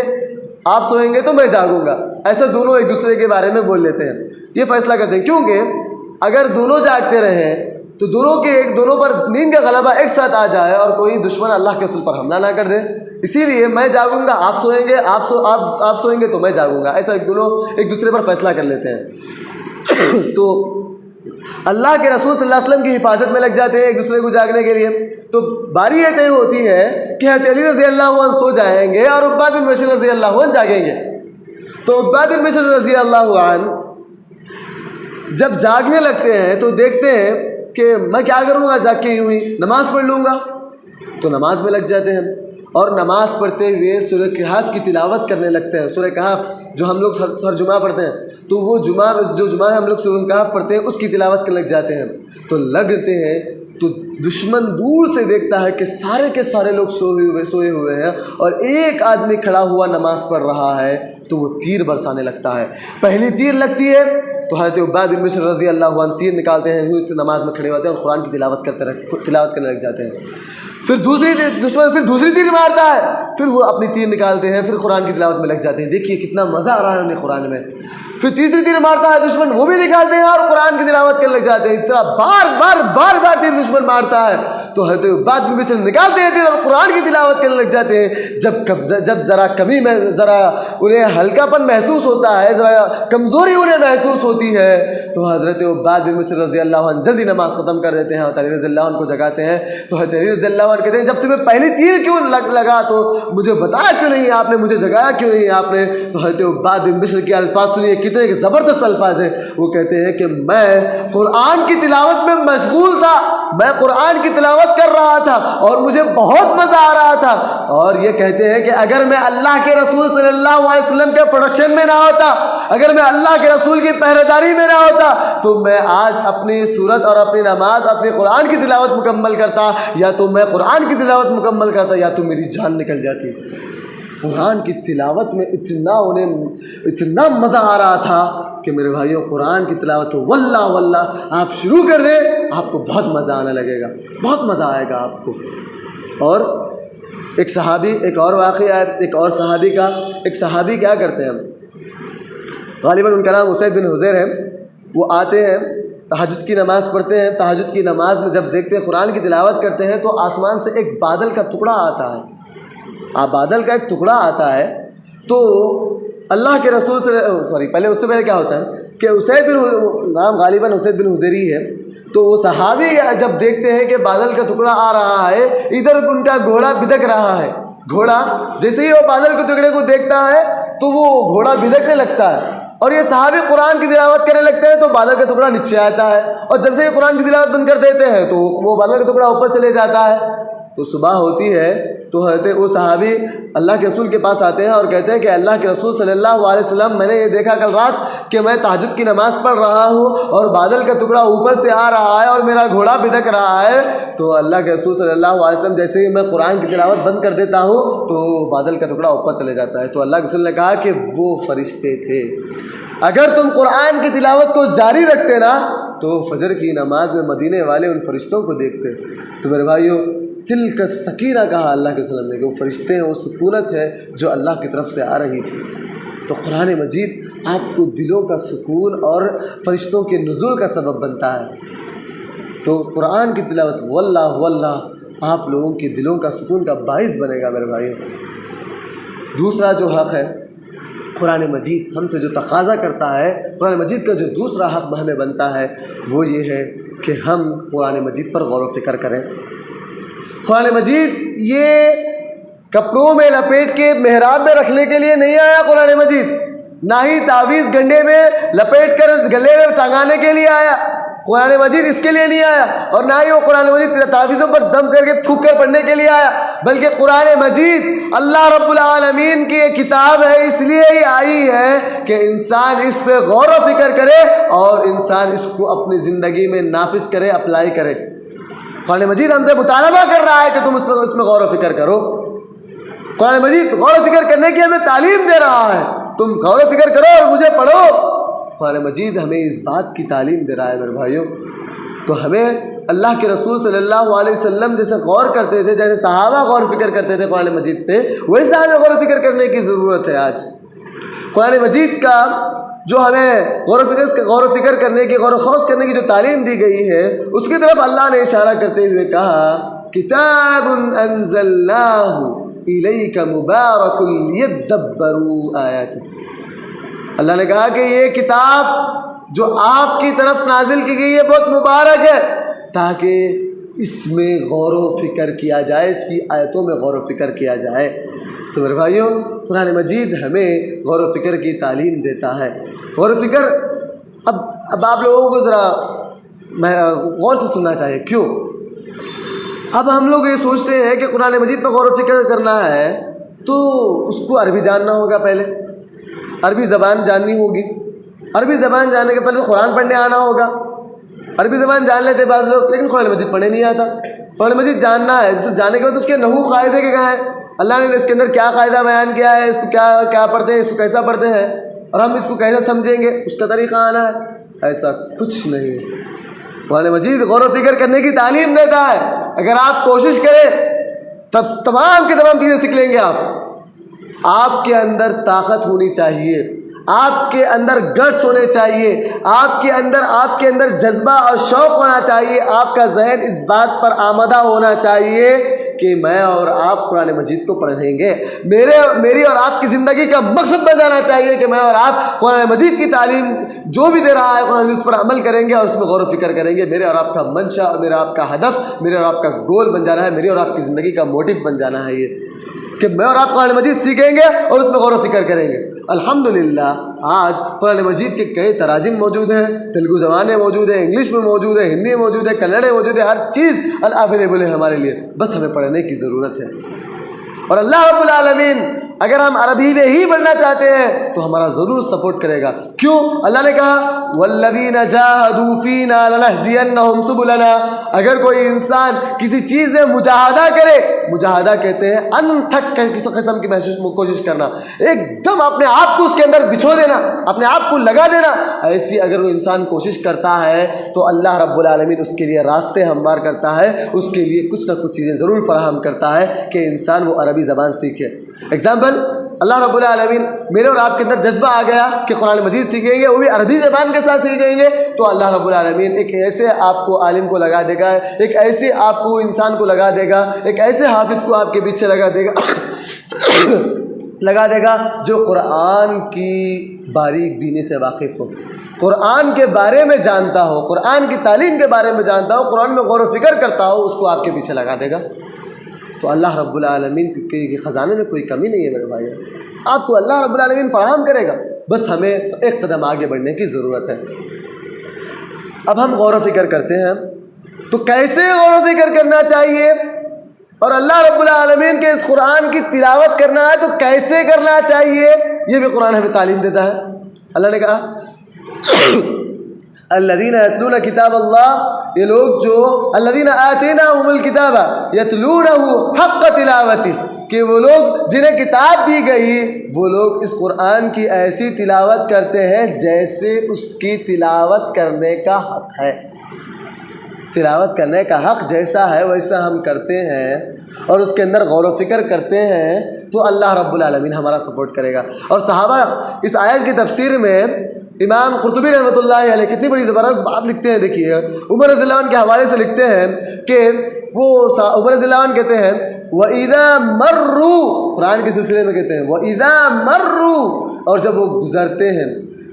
گے تو میں جاگوں گا، ایسا دونوں ایک دوسرے کے بارے میں بول لیتے ہیں، یہ فیصلہ کرتے ہیں، کیونکہ اگر دونوں جاگتے رہیں تو دونوں پر نیند کا غلبہ ایک ساتھ آ جائے اور کوئی دشمن اللہ کے رسول پر حملہ نہ کر دے، اسی لیے میں جاگوں گا آپ سوئیں گے، آپ سوئیں گے تو میں جاگوں گا، ایسا ایک دوسرے پر فیصلہ کر لیتے ہیں۔ تو اللہ کے رسول صلی اللہ علیہ وسلم کی حفاظت میں لگ جاتے ہیں ایک دوسرے کو جاگنے کے لیے۔ تو باری یہ طے ہوتی ہے کہ حضرت علی رضی اللہ عنہ سو جائیں گے اور عباد بن بشر رضی اللہ عنہ جاگیں گے۔ تو عباد بن بشر رضی اللہ عنہ جب جاگنے لگتے ہیں تو دیکھتے ہیں کہ میں کیا کروں گا جاگ کے یوں ہی نماز پڑھ لوں گا، تو نماز میں لگ جاتے ہیں اور نماز پڑھتے ہوئے سورہ کہف کی تلاوت کرنے لگتے ہیں۔ سورہ کہف جو ہم لوگ ہر جمعہ پڑھتے ہیں، تو وہ جمعہ ہم لوگ سورہ کہف پڑھتے ہیں، اس کی تلاوت کرنے لگ جاتے ہیں۔ تو لگتے ہیں تو دشمن دور سے دیکھتا ہے کہ سارے کے سارے لوگ سوئے ہوئے ہیں اور ایک آدمی کھڑا ہوا نماز پڑھ رہا ہے، تو وہ تیر برسانے لگتا ہے۔ پہلی تیر لگتی ہے تو حضرت عباد بن بشر رضی اللہ عنہ تیر نکالتے ہیں، نماز میں کھڑے ہوتے ہیں اور قرآن کی تلاوت کرنے لگ جاتے ہیں۔ پھر دوسری تیر مارتا ہے، پھر وہ اپنی تیر نکالتے ہیں، پھر قرآن کی تلاوت میں لگ جاتے ہیں۔ دیکھیے کتنا مزہ آ رہا ہے انہیں قرآن میں۔ پھر تیسری تیر مارتا ہے دشمن، وہ بھی نکالتے ہیں اور قرآن کی تلاوت کرنے لگ جاتے ہیں۔ اس طرح بار تیر دشمن مارتا ہے تو حضرت عباد بن بشر نکالتے ہیں تیر اور قرآن کی تلاوت کرنے لگ جاتے ہیں۔ جب ذرا کمی میں انہیں ہلکا پن محسوس ہوتا ہے، ذرا کمزوری انہیں محسوس ہوتی ہے، تو حضرت عباد بن بشر رضی اللہ عنہ جلدی نماز ختم کر دیتے ہیں اور علی رضی اللہ عنہ کو جگاتے ہیں۔ تو حضرت علی رضی اللہ عنہ کہتے ہیں جب تمہیں پہلی تیر کیوں لگا تو مجھے بتایا کیوں نہیں آپ نے، مجھے جگایا کیوں نہیں آپ نے؟ تو حضرت عباد بن بشر کے الفاظ سنیے، کتنے زبردست الفاظ ہیں۔ وہ کہتے ہیں کہ میں قرآن کی تلاوت میں مشغول تھا، میں قرآن کی تلاوت کر رہا تھا اور مجھے بہت مزہ آ رہا تھا، اور یہ کہتے ہیں کہ اگر میں اللہ کے رسول صلی اللہ علیہ وسلم کے پروڈکشن میں نہ ہوتا، اگر میں اللہ کے رسول کی پہرے داری میں نہ ہوتا، تو میں آج اپنی سورت اور اپنی نماز، اپنی قرآن کی تلاوت مکمل کرتا، یا تو میں قرآن کی تلاوت مکمل کرتا یا تو میری جان نکل جاتی۔ قرآن کی تلاوت میں اتنا مزہ آ رہا تھا کہ میرے بھائیوں قرآن کی تلاوت واللہ آپ شروع کر دیں، آپ کو بہت مزہ آنے لگے گا، بہت مزہ آئے گا آپ کو۔ اور ایک اور واقعہ ہے، ایک صحابی کیا کرتے ہیں، غالباً ان کا نام اسید بن حضیر ہے، وہ آتے ہیں تہجد کی نماز پڑھتے ہیں، تہجد کی نماز میں جب دیکھتے ہیں قرآن کی تلاوت کرتے ہیں تو آسمان سے ایک بادل کا ٹکڑا آتا ہے، بادل کا ایک ٹکڑا آتا ہے، تو اللہ کے رسول پہلے اس سے پہلے کیا ہوتا ہے کہ اسید بن نام غالباً اسید بن حضیری ہے، تو وہ صحابی جب دیکھتے ہیں کہ بادل کا ٹکڑا آ رہا ہے، ادھر ان کا گھوڑا بھدک رہا ہے، گھوڑا جیسے ہی وہ بادل کے ٹکڑے کو دیکھتا ہے تو وہ گھوڑا بھدکنے لگتا ہے، اور یہ صحابی قرآن کی تلاوت کرنے لگتے ہیں تو بادل کا ٹکڑا نیچے آتا ہے، اور جب سے یہ قرآن کی تلاوت بند کر دیتے ہیں تو وہ بادل کا ٹکڑا اوپر چلے جاتا ہے۔ تو صبح ہوتی ہے تو حضرت وہ صحابی اللہ کے رسول کے پاس آتے ہیں اور کہتے ہیں کہ اللہ کے رسول صلی اللہ علیہ وسلم، میں نے یہ دیکھا کل رات کہ میں تہجد کی نماز پڑھ رہا ہوں اور بادل کا ٹکڑا اوپر سے آ رہا ہے اور میرا گھوڑا بھدک رہا ہے۔ تو اللہ کے رسول صلی اللہ علیہ وسلم جیسے ہی میں قرآن کی تلاوت بند کر دیتا ہوں تو بادل کا ٹکڑا اوپر چلے جاتا ہے۔ تو اللہ کے رسول نے کہا کہ وہ فرشتے تھے، اگر تم قرآن کی تلاوت کو جاری رکھتے نا تو فجر کی نماز میں مدینے والے ان فرشتوں کو دیکھتے۔ تو میرے بھائیو، دل کا سکینہ کہا اللہ کے وسلم نے کہ وہ فرشتے ہیں، وہ سکونت ہے جو اللہ کی طرف سے آ رہی تھی۔ تو قرآن مجید آپ کو دلوں کا سکون اور فرشتوں کے نزول کا سبب بنتا ہے۔ تو قرآن کی تلاوت واللہ آپ لوگوں کے دلوں کا سکون کا باعث بنے گا میرے بھائیو۔ دوسرا جو حق ہے قرآن مجید ہم سے جو تقاضا کرتا ہے، قرآن مجید کا جو دوسرا حق ہمیں بنتا ہے وہ یہ ہے کہ ہم قرآن مجید پر غور و فکر کریں۔ قرآن مجید یہ کپڑوں میں لپیٹ کے محراب میں رکھنے کے لیے نہیں آیا، قرآن مجید نہ ہی تعویذ گنڈے میں لپیٹ کر گلے میں ٹنگانے کے لیے آیا، قرآن مجید اس کے لیے نہیں آیا، اور نہ ہی وہ قرآن مجید تعویذوں پر دم کر کے پھونک کر پڑھنے کے لیے آیا، بلکہ قرآن مجید اللہ رب العالمین کی ایک کتاب ہے، اس لیے ہی آئی ہے کہ انسان اس پہ غور و فکر کرے اور انسان اس کو اپنی زندگی میں نافذ کرے، اپلائی کرے۔ قرآن مجید ہم سے مطالبہ کر رہا ہے کہ تم اس میں غور و فکر کرو۔ قرآن مجید غور و فکر کرنے کی ہمیں تعلیم دے رہا ہے، تم غور و فکر کرو اور مجھے پڑھو۔ قرآن مجید ہمیں اس بات کی تعلیم دے رہا ہے میرے بھائیوں۔ تو ہمیں اللہ کے رسول صلی اللہ علیہ وسلم جیسے غور کرتے تھے، جیسے صحابہ غور و فکر کرتے تھے قرآن مجید پہ، ویسے ہمیں غور و فکر کرنے کی ضرورت ہے آج۔ قرآن مجید کا جو ہمیں غور و فکر کرنے کی، غور و خوض کرنے کی جو تعلیم دی گئی ہے، اس کی طرف اللہ نے اشارہ کرتے ہوئے کہا کتاب انزلناہ الیک مبارک لیدبروا آیاتہ۔ اللہ نے کہا کہ یہ کتاب جو آپ کی طرف نازل کی گئی ہے بہت مبارک ہے، تاکہ اس میں غور و فکر کیا جائے، اس کی آیتوں میں غور و فکر کیا جائے۔ تو میرے بھائیوں، قرآن مجید ہمیں غور و فکر کی تعلیم دیتا ہے۔ غور و فکر اب آپ لوگوں کو ذرا غور سے سننا چاہیے۔ کیوں؟ اب ہم لوگ یہ سوچتے ہیں کہ قرآن مجید پر غور و فکر کرنا ہے تو اس کو عربی جاننا ہوگا، پہلے عربی زبان جاننی ہوگی، عربی زبان جاننے کے پہلے تو قرآن پڑھنے آنا ہوگا۔ عربی زبان جان لیتے بعض لوگ، لیکن قرآن مجید پڑھنے نہیں آتا۔ قرآن مجید جاننا ہے، جاننے کے بعد اس کے نحو قاعدے کے کہاں ہیں، اللہ نے اس کے اندر کیا قاعدہ بیان کیا ہے، اس کو کیا پڑھتے ہیں، اس کو کیسا پڑھتے ہیں، اور ہم اس کو کیسا سمجھیں گے، اس کا طریقہ آنا ہے۔ ایسا کچھ نہیں۔ قرآن مجید غور و فکر کرنے کی تعلیم دیتا ہے۔ اگر آپ کوشش کریں تب تمام کی تمام چیزیں سیکھ لیں گے۔ آپ کے اندر طاقت ہونی چاہیے، آپ کے اندر گٹس ہونے چاہیے، آپ کے اندر جذبہ اور شوق ہونا چاہیے، آپ کا ذہن اس بات پر آمادہ ہونا چاہیے کہ میں اور آپ قرآن مجید کو پڑھیں گے۔ میری اور آپ کی زندگی کا مقصد بن جانا چاہیے کہ میں اور آپ قرآن مجید کی تعلیم جو بھی دے رہا ہے قرآن مجید اس پر عمل کریں گے اور اس میں غور و فکر کریں گے۔ میرے اور آپ کا منشا، میرا آپ کا ہدف، میرے اور آپ کا گول بن جانا ہے، میری اور آپ کی زندگی کا موٹو بن جانا ہے یہ کہ میں اور آپ قرآن مجید سیکھیں گے اور اس میں غور و فکر کریں گے۔ الحمدللہ آج قرآن مجید کے کئی تراجم موجود ہیں، تیلگو زبان میں موجود ہے، انگلش میں موجود ہے، ہندی میں موجود ہے، کنڑ میں موجود ہے، ہر چیز اویلیبل ہے ہمارے لیے، بس ہمیں پڑھنے کی ضرورت ہے۔ اور اللہ رب العالمین اگر ہم عربی میں ہی پڑھنا چاہتے ہیں تو ہمارا ضرور سپورٹ کرے گا۔ کیوں؟ اللہ نے کہا والذین جاہدوا فینا لنہدینہم سبلنا۔ اگر کوئی انسان کسی چیز میں مجاہدہ کرے، مجاہدہ کہتے ہیں انتھک کسی قسم کی کوشش کرنا، ایک دم اپنے آپ کو اس کے اندر بچھو دینا، اپنے آپ کو لگا دینا، ایسی اگر وہ انسان کوشش کرتا ہے تو اللہ رب العالمین اس کے لیے راستے ہموار کرتا ہے، اس کے لیے کچھ نہ کچھ چیزیں ضرور فراہم کرتا ہے کہ انسان وہ عربی زبان سیکھے۔ ایگزامپل، اللہ رب العالمین میرے اور آپ کے اندر جذبہ آ گیا کہ قرآن مجید سیکھیں گے، وہ بھی عربی زبان کے ساتھ سیکھیں گے، تو اللہ رب العالمین ایک ایسے آپ کو عالم کو لگا دے گا، ایک ایسے آپ کو انسان کو لگا دے گا، ایک ایسے حافظ کو آپ کے پیچھے لگا دے گا جو قرآن کی باریک بینی سے واقف ہو، قرآن کے بارے میں جانتا ہو، قرآن کی تعلیم کے بارے میں جانتا ہو، قرآن میں غور و فکر کرتا ہو، اس کو آپ کے پیچھے لگا دے گا۔ تو اللہ رب العالمین کے خزانے میں کوئی کمی نہیں ہے میرے بھائی، آپ کو اللہ رب العالمین فراہم کرے گا، بس ہمیں ایک قدم آگے بڑھنے کی ضرورت ہے۔ اب ہم غور و فکر کرتے ہیں تو کیسے غور و فکر کرنا چاہیے، اور اللہ رب العالمین کے اس قرآن کی تلاوت کرنا ہے تو کیسے کرنا چاہیے، یہ بھی قرآن ہمیں تعلیم دیتا ہے۔ اللہ نے کہا الذین یتلون کتاب اللہ، یہ لوگ جو الذین آتیناہم الکتاب یتلونہ حق تلاوتہ، کہ وہ لوگ جنہیں کتاب دی گئی وہ لوگ اس قرآن کی ایسی تلاوت کرتے ہیں جیسے اس کی تلاوت کرنے کا حق ہے۔ تلاوت کرنے کا حق جیسا ہے ویسا ہم کرتے ہیں اور اس کے اندر غور و فکر کرتے ہیں تو اللہ رب العالمین ہمارا سپورٹ کرے گا۔ اور صحابہ اس آیت کی تفسیر میں امام قرطبی رحمۃ اللہ علیہ کتنی بڑی زبردست بات لکھتے ہیں، دیکھیے عمر رضی اللہ عنہ کے حوالے سے لکھتے ہیں کہ وہ عمر رضی اللہ عنہ کہتے ہیں وَإِذَا مَرُّوا، قرآن کے سلسلے میں کہتے ہیں وَإِذَا مَرُّوا، اور جب وہ گزرتے ہیں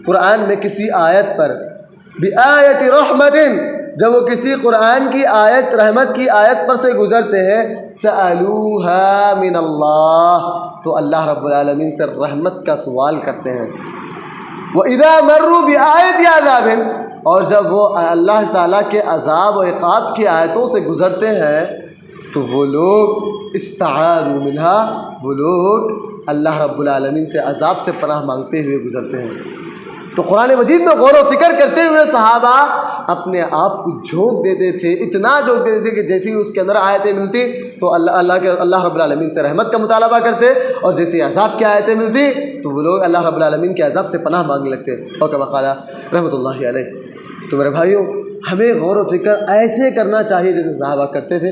قرآن میں کسی آیت پر بِآیَةِ رَحْمَةٍ، جب وہ کسی قرآن کی آیت رحمت کی آیت پر سے گزرتے ہیں سألوها من اللہ، تو اللہ رب العالمین سے رحمت کا سوال کرتے ہیں۔ وَإِذَا مَرُّوا بِآیَةِ عَذَابٍ، اور جب وہ اللہ تعالیٰ کے عذاب و عقاب کی آیتوں سے گزرتے ہیں تو وہ لوگ استعاذوا منہا، وہ لوگ اللہ رب العالمین سے عذاب سے پناہ مانگتے ہوئے گزرتے ہیں۔ تو قرآن مجید میں غور و فکر کرتے ہوئے صحابہ اپنے آپ کو جھونک دیتے تھے، اتنا جھونک دیتے تھے کہ جیسے ہی اس کے اندر آیتیں ملتی تو اللہ رب العالمین سے رحمت کا مطالبہ کرتے، اور جیسے عذاب کی آیتیں ملتی تو وہ لوگ اللہ رب العالمین کے عذاب سے پناہ مانگنے لگتے، اور کما قال رحمۃ اللہ علیہ۔ تو میرے بھائیوں، ہمیں غور و فکر ایسے کرنا چاہیے جیسے صحابہ کرتے تھے،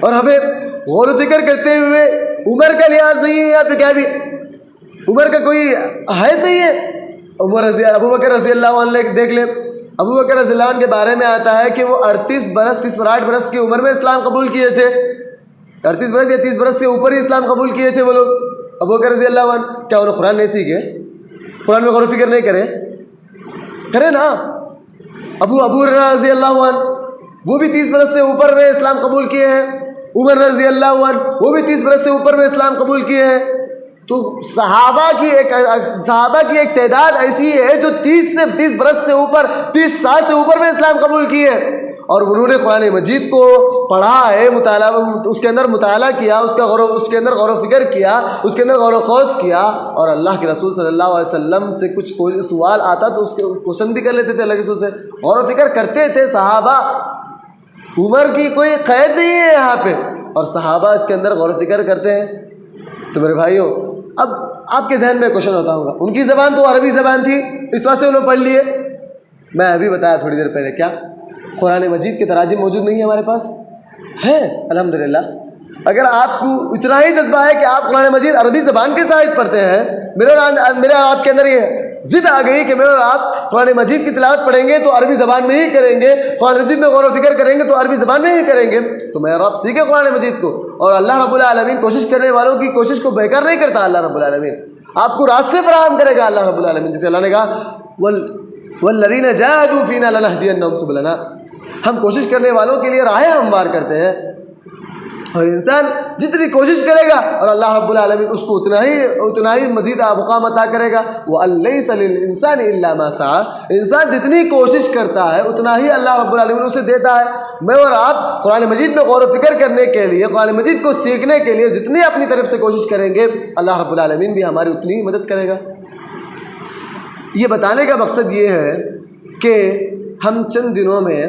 اور ہمیں غور و فکر کرتے ہوئے عمر کا لحاظ نہیں ہے، یا پھر کیا بھی عمر کا کوئی حید نہیں ہے۔ ابو بکر رضی اللہ عنہ دیکھ لیں، ابو بکر رضی اللہ عنہ کے بارے میں آتا ہے کہ وہ 38 برس 38 برس کی عمر میں اسلام قبول کیے تھے، 38 برس یا 30 برس سے اوپر ہی اسلام قبول کیے تھے وہ لوگ، ابو بکر رضی اللہ عنہ۔ کیا انہوں قرآن نہیں سیکھے؟ قرآن میں غور و فکر نہیں کرے نا؟ ابو رضی اللہ عنہ وہ بھی 30 برس سے اوپر میں اسلام قبول کیے ہیں، عمر رضی اللہ عنہ وہ بھی 30 برس سے اوپر میں اسلام قبول کیے ہیں۔ تو صحابہ کی ایک تعداد ایسی ہے جو 30 برس سے اوپر، 30 سال سے اوپر میں اسلام قبول کی ہے، اور انہوں نے قرآن مجید کو پڑھا ہے، اس کے اندر مطالعہ کیا، اس کے اندر غور و فکر کیا، اس کے اندر غور و خوض کیا، اور اللہ کے رسول صلی اللہ علیہ وسلم سے کچھ کوئی سوال آتا تو اس کے کوشچن بھی کر لیتے تھے، اللہ کے رسول سے غور و فکر کرتے تھے صحابہ۔ عمر کی کوئی قید نہیں ہے یہاں پہ، اور صحابہ اس کے اندر غور و فکر کرتے ہیں۔ تو میرے بھائیوں، اب آپ کے ذہن میں کوشچن ہوتا ہوگا، ان کی زبان تو عربی زبان تھی، اس واسطے انہوں نے پڑھ لیے۔ میں ابھی بتایا تھوڑی دیر پہلے، کیا قرآن مجید کے تراجم موجود نہیں ہے ہمارے پاس؟ ہے الحمدللہ۔ اگر آپ کو اتنا ہی جذبہ ہے کہ آپ قرآن مجید عربی زبان کے ساتھ پڑھتے ہیں، میرے اور آپ کے اندر یہ ضد آ گئی کہ میرے اور آپ قرآن مجید کی تلاوت پڑھیں گے تو عربی زبان میں ہی کریں گے، قرآن مجید میں غور و فکر کریں گے تو عربی زبان میں ہی کریں گے، تو میں اور آپ سیکھیں قرآن مجید کو، اور اللہ رب العالمین کوشش کرنے والوں کی کوشش کو بیکار نہیں کرتا۔ اللہ رب العالمین آپ کو راستے فراہم کرے گا، اللہ رب العالمین، جیسے اللہ نے کہا والذین جاہدوا فینا لنہدینہم سبلنا، ہم کوشش کرنے والوں کے لیے راہیں ہموار کرتے ہیں، اور انسان جتنی کوشش کرے گا اور اللہ رب العالمین اس کو اتنا ہی مزید مقام عطا کرے گا۔ وَأَلَّيْسَ لِلْإِنسَانِ إِلَّا مَا سَعَىٰ، انسان جتنی کوشش کرتا ہے اتنا ہی اللہ رب العالمین اسے دیتا ہے۔ میں اور آپ قرآن مجید میں غور و فکر کرنے کے لیے، قرآن مجید کو سیکھنے کے لیے جتنی اپنی طرف سے کوشش کریں گے، اللہ رب العالمین بھی ہماری اتنی ہی مدد کرے گا۔ یہ بتانے کا مقصد یہ ہے کہ ہم چند دنوں میں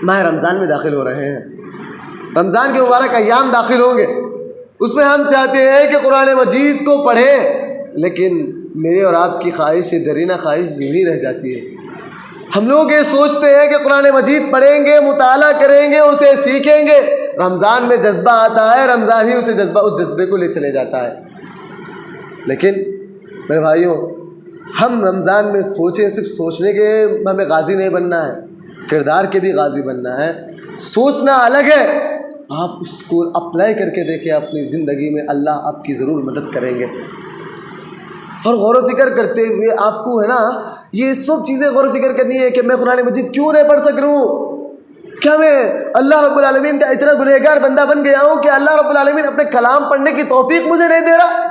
ماہ رمضان میں داخل ہو رہے ہیں، رمضان کے مبارک ایام داخل ہوں گے، اس میں ہم چاہتے ہیں کہ قرآن مجید کو پڑھیں، لیکن میرے اور آپ کی خواہش، درینہ خواہش یوں ہی رہ جاتی ہے۔ ہم لوگ یہ سوچتے ہیں کہ قرآن مجید پڑھیں گے، مطالعہ کریں گے، اسے سیکھیں گے، رمضان میں جذبہ آتا ہے، رمضان ہی اس جذبے کو لے چلے جاتا ہے۔ لیکن میرے بھائیوں، ہم رمضان میں سوچیں، صرف سوچنے کے ہمیں غازی نہیں بننا ہے، کردار کے بھی غازی بننا ہے۔ سوچنا الگ ہے، آپ اس کو اپلائی کر کے دیکھیں اپنی زندگی میں، اللہ آپ کی ضرور مدد کریں گے۔ اور غور و فکر کرتے ہوئے آپ کو ہے نا یہ سب چیزیں غور و فکر کرنی ہے کہ میں قرآن مجید کیوں نہیں پڑھ سک رہا ہوں. کیا میں اللہ رب العالمین کا اتنا گنہگار بندہ بن گیا ہوں کہ اللہ رب العالمین اپنے کلام پڑھنے کی توفیق مجھے نہیں دے رہا؟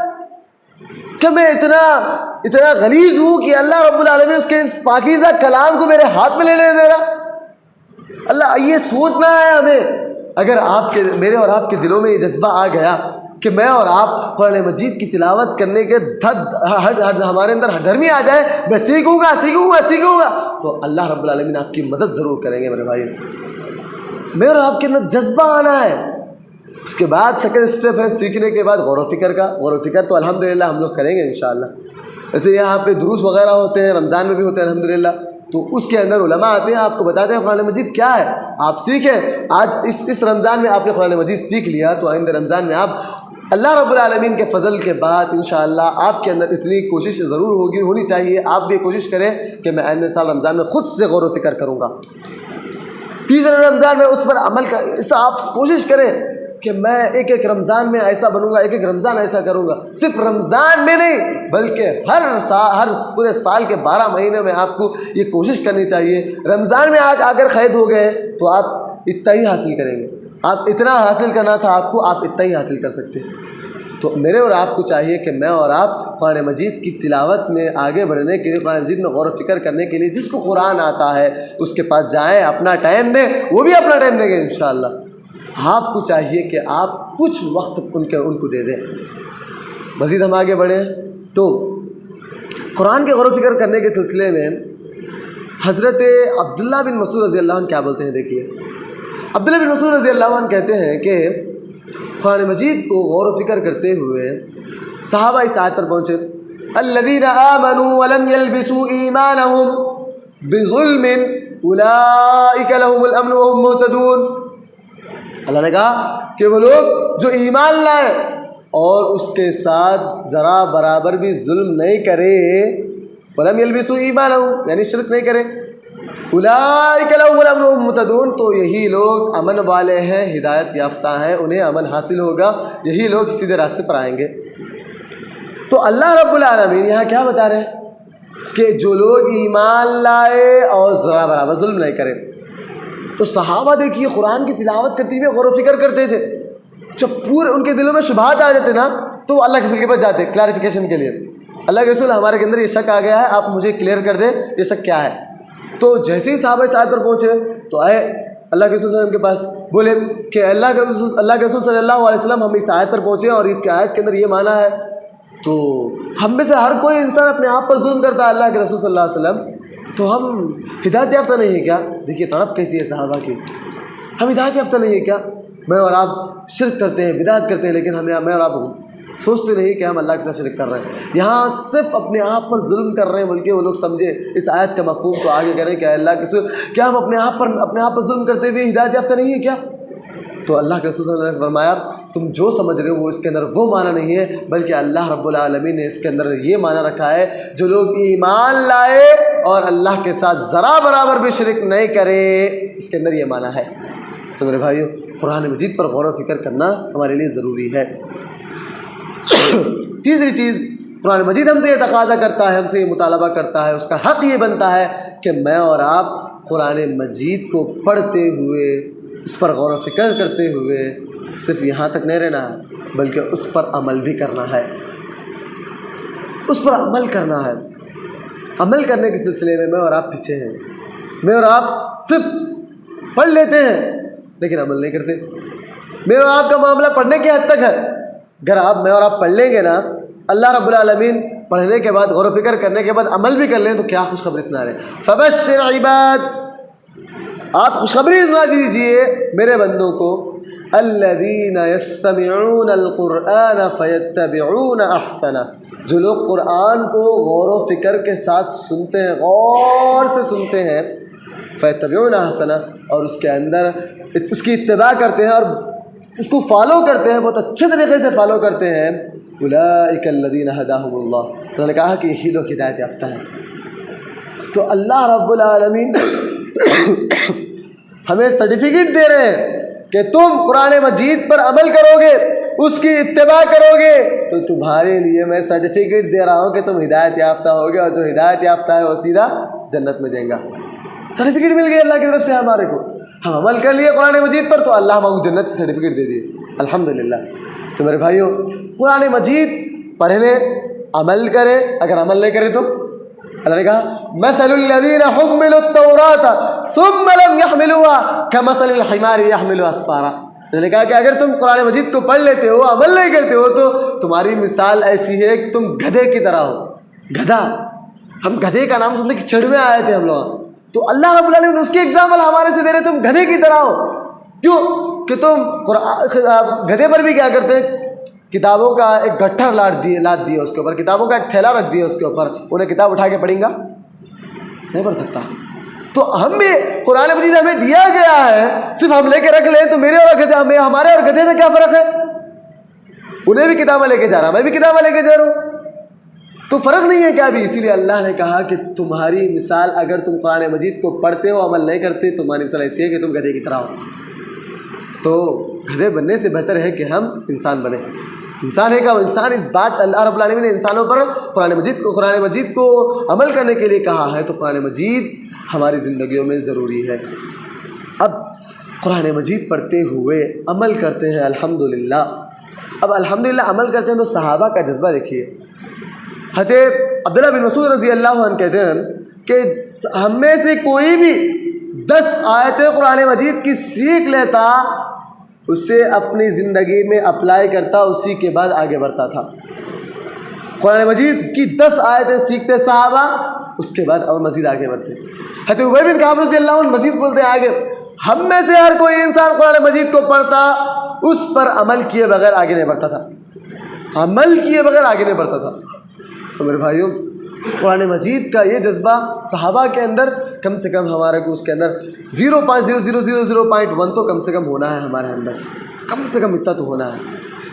کہ میں اتنا غلیظ ہوں کہ اللہ رب العالمین اس کے اس پاکیزہ کلام کو میرے ہاتھ میں لینے دے رہا؟ اللہ یہ سوچنا ہے ہمیں. اگر میرے اور آپ کے دلوں میں یہ جذبہ آ گیا کہ میں اور آپ قرآن مجید کی تلاوت کرنے کے ہمارے اندر ڈرمی آ جائے، میں سیکھوں گا، تو اللہ رب العالمین آپ کی مدد ضرور کریں گے میرے بھائی. میرے اور آپ کے اندر جذبہ آنا ہے. اس کے بعد سیکنڈ اسٹیپ ہے سیکھنے کے بعد غور و فکر کا. غور و فکر تو الحمدللہ ہم لوگ کریں گے انشاءاللہ. ویسے یہاں پہ دروس وغیرہ ہوتے ہیں، رمضان میں بھی ہوتے ہیں الحمدللہ، تو اس کے اندر علماء آتے ہیں، آپ کو بتاتے ہیں قرآن مجید کیا ہے، آپ سیکھیں. آج اس رمضان میں آپ نے قرآن مجید سیکھ لیا تو آئندہ رمضان میں آپ اللہ رب العالمین کے فضل کے بعد انشاءاللہ آپ کے اندر اتنی کوشش ضرور ہونی چاہیے. آپ بھی کوشش کریں کہ میں آئندہ سال رمضان میں خود سے غور و فکر کروں گا. تیسرے رمضان میں اس پر عمل آپ کوشش کریں کہ میں ایک رمضان میں ایسا بنوں گا، ایک رمضان ایسا کروں گا. صرف رمضان میں نہیں بلکہ ہر پورے سال کے 12 مہینے میں آپ کو یہ کوشش کرنی چاہیے. رمضان میں اگر قید ہو گئے تو آپ اتنا ہی حاصل کریں گے. آپ اتنا حاصل کرنا تھا آپ کو، آپ اتنا ہی حاصل کر سکتے. تو میرے اور آپ کو چاہیے کہ میں اور آپ قرآن مجید کی تلاوت میں آگے بڑھنے کے لیے، قرآن مجید میں غور و فکر کرنے کے لیے جس کو قرآن آتا ہے اس کے پاس جائیں، اپنا ٹائم دیں، وہ بھی اپنا ٹائم دیں گے انشاءاللہ. آپ کو چاہیے کہ آپ کچھ وقت ان کو دے دیں. مزید ہم آگے بڑھیں تو قرآن کے غور و فکر کرنے کے سلسلے میں حضرت عبداللہ بن مسعود رضی اللہ عنہ کیا بولتے ہیں. دیکھیے عبداللہ بن مسعود رضی اللہ عنہ کہتے ہیں کہ قرآن مجید کو غور و فکر کرتے ہوئے صحابہ اس آیت پر پہنچے، الذین آمنوا ولم یلبسوا ایمانهم بظلم اولئک لهم الامن وهم مہتدون. اللہ نے کہا کہ وہ لوگ جو ایمان لائے اور اس کے ساتھ ذرا برابر بھی ظلم نہیں کرے، ولم یلبسوا ایمانهم یعنی شرک نہیں کرے، اولئک لهم الامن وهم مہتدون، تو یہی لوگ امن والے ہیں، ہدایت یافتہ ہیں، انہیں امن حاصل ہوگا، یہی لوگ سیدھے راستے پر آئیں گے. تو اللہ رب العالمین یہاں کیا بتا رہے ہیں کہ جو لوگ ایمان لائے اور ذرا برابر ظلم نہیں کرے. تو صحابہ دیکھیے قرآن کی تلاوت کرتے ہوئے غور و فکر کرتے تھے. جب پورے ان کے دلوں میں شبہات آ جاتے نا تو اللہ کے رسول کے پاس جاتے کلیریفیکیشن کے لیے، اللہ کے رسول ہمارے کے اندر یہ شک آ گیا ہے، آپ مجھے کلیئر کر دیں یہ شک کیا ہے. تو جیسے ہی صحابہ اس آیت پر پہنچے تو آئے اللہ کے رسول صلی اللہ علیہ وسلم کے پاس، بولے کہ اللہ کے رسول صلی اللہ علیہ وسلم ہم اس آیت پر پہنچے اور اس کے آیت کے اندر یہ معنی ہے. تو ہم میں سے ہر کوئی انسان اپنے آپ پر ظلم کرتا ہے اللہ کے رسول صلی اللہ علیہ وسلم، تو ہم ہدایت یافتہ نہیں ہیں کیا؟ دیکھیے تڑپ کیسی ہے صحابہ کی. ہم ہدایت یافتہ نہیں ہیں کیا؟ میں اور آپ شرک کرتے ہیں، بدعت کرتے ہیں، لیکن میں اور آپ سوچتے نہیں کہ ہم اللہ کے ساتھ شرک کر رہے ہیں. یہاں صرف اپنے آپ پر ظلم کر رہے ہیں بلکہ وہ لوگ سمجھے اس آیت کا مفہوم تو آگے کریں کہ اللہ کے رسول کیا ہم اپنے آپ پر ظلم کرتے ہوئے ہدایت یافتہ نہیں ہے کیا؟ تو اللہ کے رسول صلی اللہ علیہ وسلم نے فرمایا تم جو سمجھ رہے ہو وہ اس کے اندر وہ معنی نہیں ہے، بلکہ اللہ رب العالمین نے اس کے اندر یہ معنی رکھا ہے جو لوگ ایمان لائے اور اللہ کے ساتھ ذرا برابر بھی شرک نہیں کرے، اس کے اندر یہ معنی ہے. تو میرے بھائیو قرآن مجید پر غور و فکر کرنا ہمارے لیے ضروری ہے. تیسری چیز قرآن مجید ہم سے یہ تقاضا کرتا ہے، ہم سے یہ مطالبہ کرتا ہے، اس کا حق یہ بنتا ہے کہ میں اور آپ قرآن مجید کو پڑھتے ہوئے، اس پر غور و فکر کرتے ہوئے صرف یہاں تک نہیں رہنا ہے بلکہ اس پر عمل بھی کرنا ہے. اس پر عمل کرنا ہے. عمل کرنے کے سلسلے میں اور آپ پیچھے ہیں. میں اور آپ صرف پڑھ لیتے ہیں لیکن عمل نہیں کرتے. میں اور آپ کا معاملہ پڑھنے کی حد تک ہے. اگر میں اور آپ پڑھ لیں گے نا، اللہ رب العالمین پڑھنے کے بعد غور و فکر کرنے کے بعد عمل بھی کر لیں تو کیا خوشخبری سنا رہے ہیں. فبشر عباد، آپ خوشخبری سنا دیجئے میرے بندوں کو، الذین یستمعون القرآن فیتبعون احسنہ، جو لوگ قرآن کو غور و فکر کے ساتھ سنتے ہیں، غور سے سنتے ہیں، فیتبعون احسنہ، اور اس کے اندر اس کی اتباع کرتے ہیں اور اس کو فالو کرتے ہیں، بہت اچھے طریقے سے فالو کرتے ہیں، اولئک الذین ہداہم اللہ، انہوں نے کہا کہ یہی لوگ ہدایت یافتہ ہیں. تو اللہ رب العالمین ہمیں سرٹیفکیٹ دے رہے ہیں کہ تم قرآن مجید پر عمل کرو گے اس کی اتباع کرو گے تو تمہارے لیے میں سرٹیفکیٹ دے رہا ہوں کہ تم ہدایت یافتہ ہوگے، اور جو ہدایت یافتہ ہے وہ سیدھا جنت میں جائیں گا۔ سرٹیفکیٹ مل گئی اللہ کی طرف سے ہمارے کو، ہم عمل کر لیے قرآن مجید پر تو اللہ ہم کو جنت کی سرٹیفکیٹ دے دیے، الحمدللہ۔ تو میرے بھائیوں، قرآن مجید پڑھنے، عمل کرے، اگر عمل نہیں کرے تو اللہ نے کہا مثل الذین حملوا التوراۃ ثم لم يحملوها كمثل الحمار يحمل اسفارا۔ اللہ نے کہا کہ اگر تم قرآن مجید کو پڑھ لیتے ہو، عمل نہیں کرتے ہو، تو تمہاری مثال ایسی ہے کہ تم گدھے کی طرح ہو۔ گدھا، ہم گدھے کا نام سنتے کہ چڑھ میں آئے تھے ہم لوگ، تو اللہ رب العالمین اس کی ایگزامپل ہمارے سے دے رہے، تم گدھے کی طرح ہو۔ کیوں کہ تم گدھے پر بھی کیا کرتے ہیں، کتابوں کا ایک گٹھر لاد دیے اس کے اوپر، کتابوں کا ایک تھیلا رکھ دیا اس کے اوپر، انہیں کتاب اٹھا کے پڑھیں گا نہیں پڑھ سکتا۔ تو ہم بھی قرآن مجید ہمیں دیا گیا ہے، صرف ہم لے کے رکھ لیں تو میرے اور گدھے، ہمارے اور گدھے میں کیا فرق ہے؟ انہیں بھی کتابیں لے کے جا رہا، میں بھی کتابیں لے کے جا رہا ہوں، تو فرق نہیں ہے کیا بھی؟ اسی لیے اللہ نے کہا کہ تمہاری مثال، اگر تم قرآن مجید کو پڑھتے ہو عمل نہیں کرتے، تمہاری مثال ایسی ہے کہ تم گدھے کی طرح ہو۔ تو گدھے بننے سے بہتر ہے کہ ہم انسان بنیں۔ انسان ہے کہ وہ انسان، اس بات اللہ رب العالمین نے انسانوں پر قرآن مجید کو عمل کرنے کے لیے کہا ہے، تو قرآن مجید ہماری زندگیوں میں ضروری ہے۔ اب قرآن مجید پڑھتے ہوئے عمل کرتے ہیں الحمدللہ۔ اب الحمدللہ عمل کرتے ہیں تو صحابہ کا جذبہ دیکھیے۔ حضرت عبداللہ بن مسعود رضی اللہ عنہ کہتے ہیں کہ ہم میں سے کوئی بھی 10 آیتیں قرآن مجید کی سیکھ لیتا، اسے اپنی زندگی میں اپلائی کرتا، اسی کے بعد آگے بڑھتا تھا۔ قرآن مجید کی 10 آیتیں سیکھتے صحابہ، اس کے بعد اور مزید آگے بڑھتے۔ حضرت ابی بن کعب رضی اللہ عنہ مزید بولتے ہیں آگے، ہم میں سے ہر کوئی انسان قرآن مجید کو پڑھتا، اس پر عمل کیے بغیر آگے نہیں بڑھتا تھا، عمل کیے بغیر آگے نہیں بڑھتا تھا۔ تو میرے بھائیوں، قرآن مجید کا یہ جذبہ صحابہ کے اندر کم سے کم ہمارے کو اس کے اندر 0.00001 تو کم سے کم ہونا ہے ہمارے اندر، کم سے کم اتنا تو ہونا ہے۔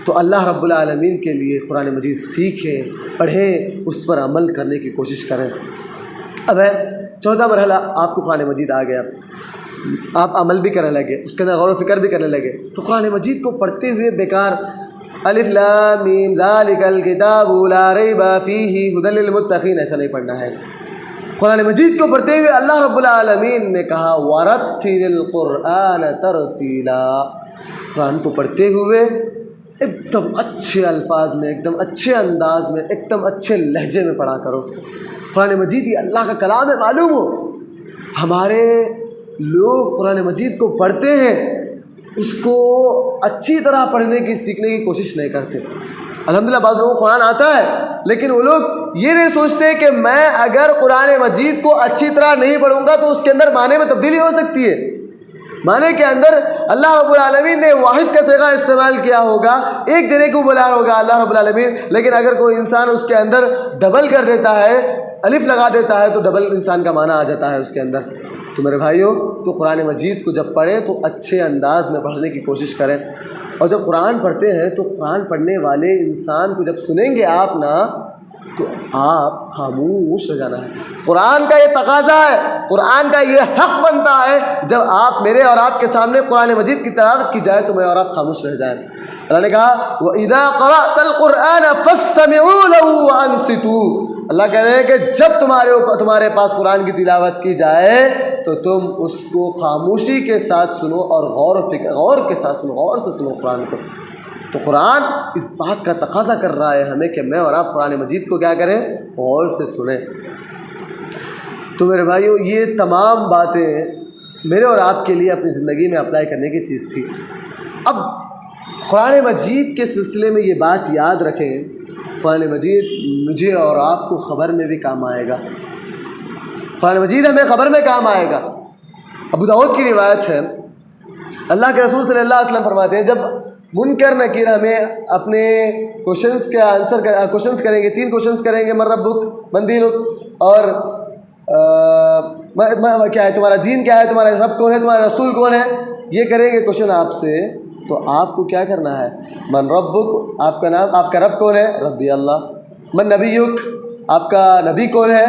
تو اللہ رب العالمین کے لیے قرآن مجید سیکھیں، پڑھیں، اس پر عمل کرنے کی کوشش کریں۔ اب ہے 14 مرحلہ، آپ کو قرآن مجید آ گیا، آپ عمل بھی کرنے لگے، اس کے اندر غور و فکر بھی کرنے لگے، تو قرآن مجید کو پڑھتے ہوئے بیکار الف لام میم ذالک الکتاب لا ریب فیہ ھدی للمتقین ایسا نہیں پڑھنا ہے۔ قرآن مجید کو پڑھتے ہوئے اللہ رب العالمین نے کہا وَرَتِّلِ الْقُرْآنَ تَرْتِیلًا، قرآن کو پڑھتے ہوئے ایک دم اچھے الفاظ میں، ایک دم اچھے انداز میں، ایک دم اچھے لہجے میں پڑھا کرو۔ قرآن مجید یہ اللہ کا کلام ہے، معلوم ہو۔ ہمارے لوگ قرآن مجید کو پڑھتے ہیں، اس کو اچھی طرح پڑھنے کی، سیکھنے کی کوشش نہیں کرتے۔ الحمدللہ بعض لوگوں کو قرآن آتا ہے، لیکن وہ لوگ یہ نہیں سوچتے کہ میں اگر قرآن مجید کو اچھی طرح نہیں پڑھوں گا تو اس کے اندر معنی میں تبدیلی ہو سکتی ہے۔ معنی کے اندر اللہ رب العالمین نے واحد کا صیغہ استعمال کیا ہوگا، ایک جنے کو بلا ہوگا اللہ رب العالمین، لیکن اگر کوئی انسان اس کے اندر ڈبل کر دیتا ہے، الف لگا دیتا ہے، تو ڈبل انسان کا معنی آ جاتا ہے اس کے اندر۔ تو میرے بھائیوں، تو قرآن مجید کو جب پڑھیں تو اچھے انداز میں پڑھنے کی کوشش کریں، اور جب قرآن پڑھتے ہیں تو قرآن پڑھنے والے انسان کو جب سنیں گے آپ نا، تو آپ خاموش رہ جانا ہے۔ قرآن کا یہ تقاضا ہے، قرآن کا یہ حق بنتا ہے، جب آپ میرے اور آپ کے سامنے قرآن مجید کی تلاوت کی جائے تو میں اور آپ خاموش رہ جائیں۔ اللہ نے کہا وَإِذَا قَرَأْتَ الْقُرْآنَ فَاسْتَمِعُوا لَهُ وَأَنصِتُوا، اللہ کہہ رہے ہیں کہ جب تمہارے پاس قرآن کی تلاوت کی جائے تو تم اس کو خاموشی کے ساتھ سنو اور غور کے ساتھ سنو، غور سے سنو قرآن کو۔ تو قرآن اس بات کا تقاضا کر رہا ہے ہمیں کہ میں اور آپ قرآن مجید کو کیا کریں، غور سے سنیں۔ تو میرے بھائیو، یہ تمام باتیں میرے اور آپ کے لیے اپنی زندگی میں اپلائی کرنے کی چیز تھی۔ اب قرآن مجید کے سلسلے میں یہ بات یاد رکھیں، قرآن مجید مجھے اور آپ کو خبر میں بھی کام آئے گا، قرآن مجید ہمیں خبر میں کام آئے گا۔ ابو داؤد کی روایت ہے، اللہ کے رسول صلی اللہ علیہ وسلم فرماتے ہیں جب منکر نکیر ہمیں اپنے کوشچنس کریں گے، 3 کوشچنس کریں گے، من ربک، من دینک، اور کیا ہے تمہارا دین، کیا ہے تمہارا رب کون ہے، تمہارا رسول کون ہے، یہ کریں گے کوشچن آپ سے، تو آپ کو کیا کرنا ہے، من ربک، آپ کا نام، آپ کا رب کون ہے، ربی اللہ، من نبیک، آپ کا نبی کون ہے،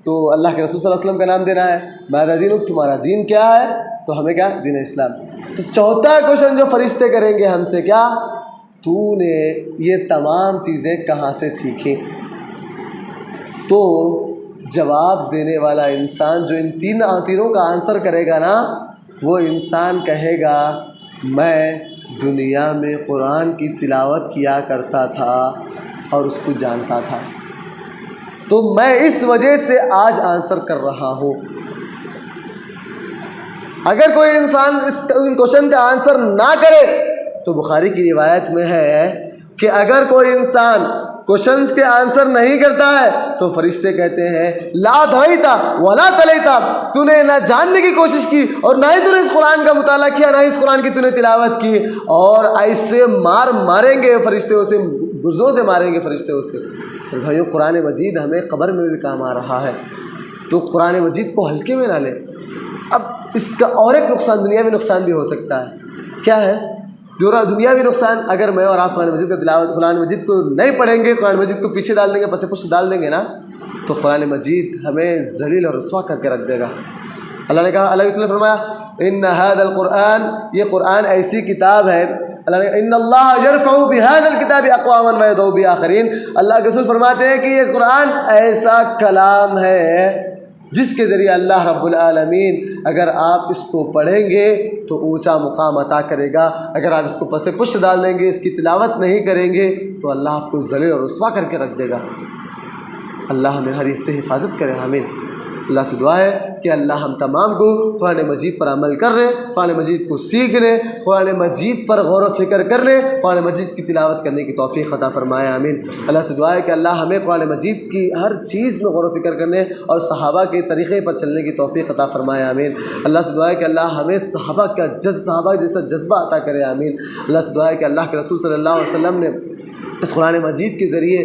تو اللہ کے رسول صلی اللہ علیہ وسلم کا نام دینا ہے، ماذا دینک، تمہارا دین کیا ہے، تو ہمیں کیا، دین اسلام۔ تو چوتھا کوشچن جو فرشتے کریں گے ہم سے، کیا، تو نے یہ تمام چیزیں کہاں سے سیکھیں؟ تو جواب دینے والا انسان جو ان تینوں کا آنسر کرے گا نا، وہ انسان کہے گا میں دنیا میں قرآن کی تلاوت کیا کرتا تھا اور اس کو جانتا تھا، تو میں اس وجہ سے آج آنسر کر رہا ہوں۔ اگر کوئی انسان ان کوشچن کا آنسر نہ کرے تو بخاری کی روایت میں ہے کہ اگر کوئی انسان کوشچنز کے آنسر نہیں کرتا ہے تو فرشتے کہتے ہیں لا دھریتا ولا تلیتا، تو نے نہ جاننے کی کوشش کی اور نہ ہی تو نے اس قرآن کا مطالعہ کیا، نہ ہی اس قرآن کی تو نے تلاوت کی، اور ایسے ماریں گے فرشتے اسے، گرزوں سے ماریں گے فرشتے اسے۔ اور بھائیو قرآن مجید ہمیں قبر میں بھی کام آ رہا ہے، تو قرآن مجید کو ہلکے میں نہ لیں۔ اب اس کا اور ایک نقصان، دنیاوی نقصان بھی ہو سکتا ہے۔ کیا ہے دنیاوی نقصان؟ اگر میں اور آپ قرآن مجید کا تلاوت، قرآن مجید کو نہیں پڑھیں گے، قرآن مجید کو پیچھے ڈال دیں گے، پس پشت ڈال دیں گے نا، تو قرآن مجید ہمیں ذلیل اور رسوا کر کے رکھ دے گا۔ اللہ نے کہا، اللہ کے رسول نے فرمایا ان ھذا القرآن، یہ قرآن ایسی کتاب ہے، اللہ نے ان اللہ یرفع بہذا الکتاب اقواما ویضع بآخرین، اللہ کے رسول فرماتے ہیں کہ یہ قرآن ایسا کلام ہے جس کے ذریعے اللہ رب العالمین اگر آپ اس کو پڑھیں گے تو اونچا مقام عطا کرے گا، اگر آپ اس کو پس پش ڈال دیں گے، اس کی تلاوت نہیں کریں گے تو اللہ آپ کو ذلیل اور رسوا کر کے رکھ دے گا۔ اللہ ہمیں ہر اس سے حفاظت کرے، آمین۔ اللہ سے دعا ہے کہ اللہ ہم تمام کو قرآن مجید پر عمل کرنے، قرآن مجید کو سیکھنے، قرآن مجید پر غور و فکر کرنے، قرآن مجید کی تلاوت کرنے کی توفیق عطا فرمائے، آمین۔ اللہ سے دعا ہے کہ اللہ ہمیں قرآن مجید کی ہر چیز میں غور و فکر کرنے اور صحابہ کے طریقے پر چلنے کی توفیق عطا فرمائے، آمین۔ اللہ سے دعا ہے کہ اللہ ہمیں صحابہ جیسا جذبہ عطا کرے، آمین۔ اللہ سے دعا ہے کہ اللہ کے رسول صلی اللہ علیہ وسلم نے اس قرآن مجید کے ذریعے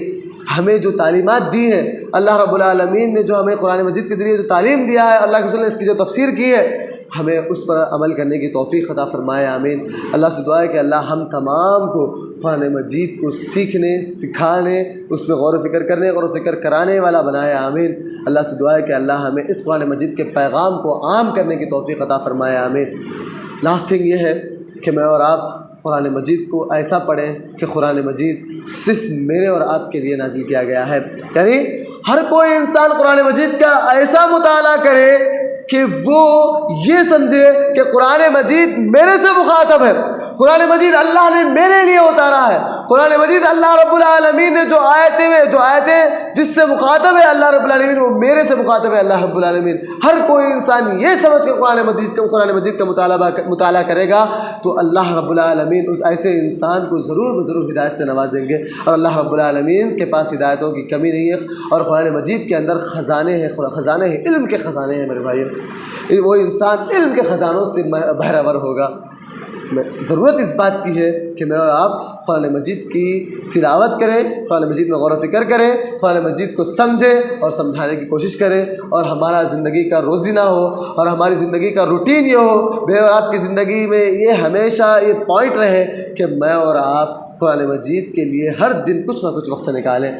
ہمیں جو تعلیمات دی ہیں، اللہ رب العالمین نے جو ہمیں قرآن مجید کے ذریعے جو تعلیم دیا ہے، اللہ کے رسول نے اس کی جو تفسیر کی ہے، ہمیں اس پر عمل کرنے کی توفیق عطا فرمائے، آمین۔ اللہ سے دعا ہے کہ اللہ ہم تمام کو قرآن مجید کو سیکھنے، سکھانے، اس میں غور و فکر کرنے، غور و فکر کرانے والا بنائے، آمین۔ اللہ سے دعا ہے کہ اللہ ہمیں اس قرآن مجید کے پیغام کو عام کرنے کی توفیق عطا فرمائے، آمین۔ لاسٹ تھنگ یہ ہے کہ میں اور آپ قرآن مجید کو ایسا پڑھیں کہ قرآن مجید صرف میرے اور آپ کے لیے نازل کیا گیا ہے، یعنی ہر کوئی انسان قرآن مجید کا ایسا مطالعہ کرے کہ وہ یہ سمجھے کہ قرآن مجید میرے سے مخاطب ہے، قرآن مجید اللہ نے میرے لیے اتارا ہے، قرآن مجید اللہ رب العالمین نے جو آیتیں جس سے مخاطب ہے اللہ رب العالمین، وہ میرے سے مخاطب ہے اللہ رب العالمین۔ ہر کوئی انسان یہ سمجھ کے قرآن مجید کا مطالعہ کرے گا تو اللہ رب العالمین اس ایسے انسان کو ضرور بضرور ہدایت سے نوازیں گے، اور اللہ رب العالمین کے پاس ہدایتوں کی کمی نہیں ہے، اور قرآن مجید کے اندر خزانے ہیں، علم کے خزانے ہیں میرے بھائیو۔ وہ انسان علم کے خزانوں سے بہرور ہوگا۔ ضرورت اس بات کی ہے کہ میں اور آپ قرآن مجید کی تلاوت کریں، قرآن مجید میں غور و فکر کریں، قرآن مجید کو سمجھیں اور سمجھانے کی کوشش کریں، اور ہمارا زندگی کا روزی نہ ہو اور ہماری زندگی کا روٹین یہ ہو، میں اور آپ کی زندگی میں یہ ہمیشہ یہ پوائنٹ رہے کہ میں اور آپ قرآن مجید کے لیے ہر دن کچھ نہ کچھ وقت نکالیں،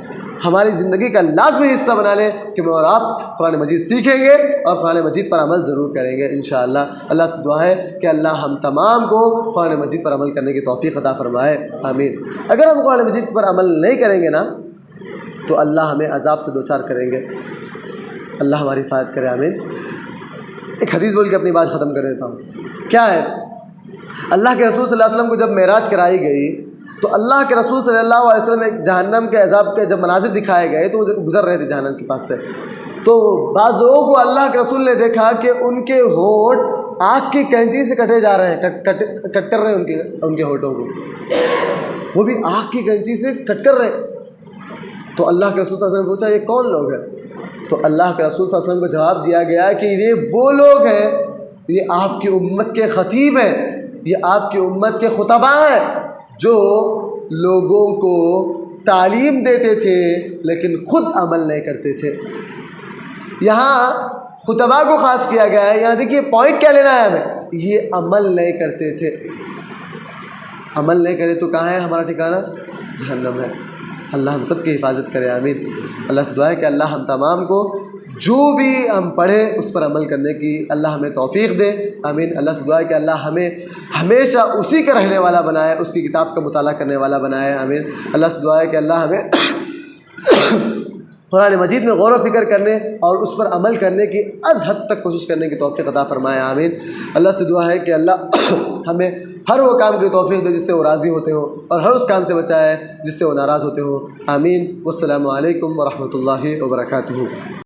ہماری زندگی کا لازمی حصہ بنا لیں کہ میں اور آپ قرآن مجید سیکھیں گے اور قرآن مجید پر عمل ضرور کریں گے انشاءاللہ۔ اللہ سے دعا ہے کہ اللہ ہم تمام کو قرآن مجید پر عمل کرنے کی توفیق عطا فرمائے، آمین۔ اگر ہم قرآن مجید پر عمل نہیں کریں گے نا تو اللہ ہمیں عذاب سے دوچار کریں گے، اللہ ہماری حفاظت کرے، آمین۔ ایک حدیث بول کے اپنی بات ختم کر دیتا ہوں۔ کیا ہے؟ اللہ کے رسول صلی اللہ علیہ وسلم کو جب معراج کرائی گئی تو اللہ کے رسول صلی اللہ علیہ وسلم ایک جہنم کے عذاب کے جب مناظر دکھائے گئے تو وہ گزر رہے تھے جہنم کے پاس سے، تو بعض لوگوں کو اللہ کے رسول نے دیکھا کہ ان کے ہونٹ آگ کی کینچی سے کٹے جا رہے ہیں، کٹ کر رہے ہیں ان کے ہونٹوں کو، وہ بھی آگ کی کینچی سے کٹ کر رہے ہیں۔ تو اللہ کے رسول صلی اللہ علیہ وسلم نے پوچھا یہ کون لوگ ہیں؟ تو اللہ کے رسول صلی اللہ علیہ وسلم کو جواب دیا گیا کہ یہ وہ لوگ ہیں، یہ آپ کی امت کے خطیب ہیں، یہ آپ کی امت کے خطباء ہیں جو لوگوں کو تعلیم دیتے تھے لیکن خود عمل نہیں کرتے تھے۔ یہاں خطباء کو خاص کیا گیا ہے، یہاں دیکھیے پوائنٹ کیا لینا ہے ہمیں، یہ عمل نہیں کرتے تھے، عمل نہیں کرے تو کہاں ہے ہمارا ٹھکانہ؟ جہنم ہے۔ اللہ ہم سب کی حفاظت کرے، آمین۔ اللہ سے دعا ہے کہ اللہ ہم تمام کو جو بھی ہم پڑھیں اس پر عمل کرنے کی اللہ ہمیں توفیق دے، آمین۔ اللہ سے دعا ہے کہ اللہ ہمیں ہمیشہ اسی کا رہنے والا بنائے، اس کی کتاب کا مطالعہ کرنے والا بنائے، آمین۔ اللہ سے دعا ہے کہ اللہ ہمیں قرآن مجید میں غور و فکر کرنے اور اس پر عمل کرنے کی از حد تک کوشش کرنے کی توفیق عطا فرمائے، آمین۔ اللہ سے دعا ہے کہ اللہ ہمیں ہر وہ کام کی توفیق دے جس سے وہ راضی ہوتے ہوں، اور ہر اس کام سے بچائے جس سے وہ ناراض ہوتے ہوں، آمین۔ والسلام علیکم ورحمۃ اللہ وبرکاتہ۔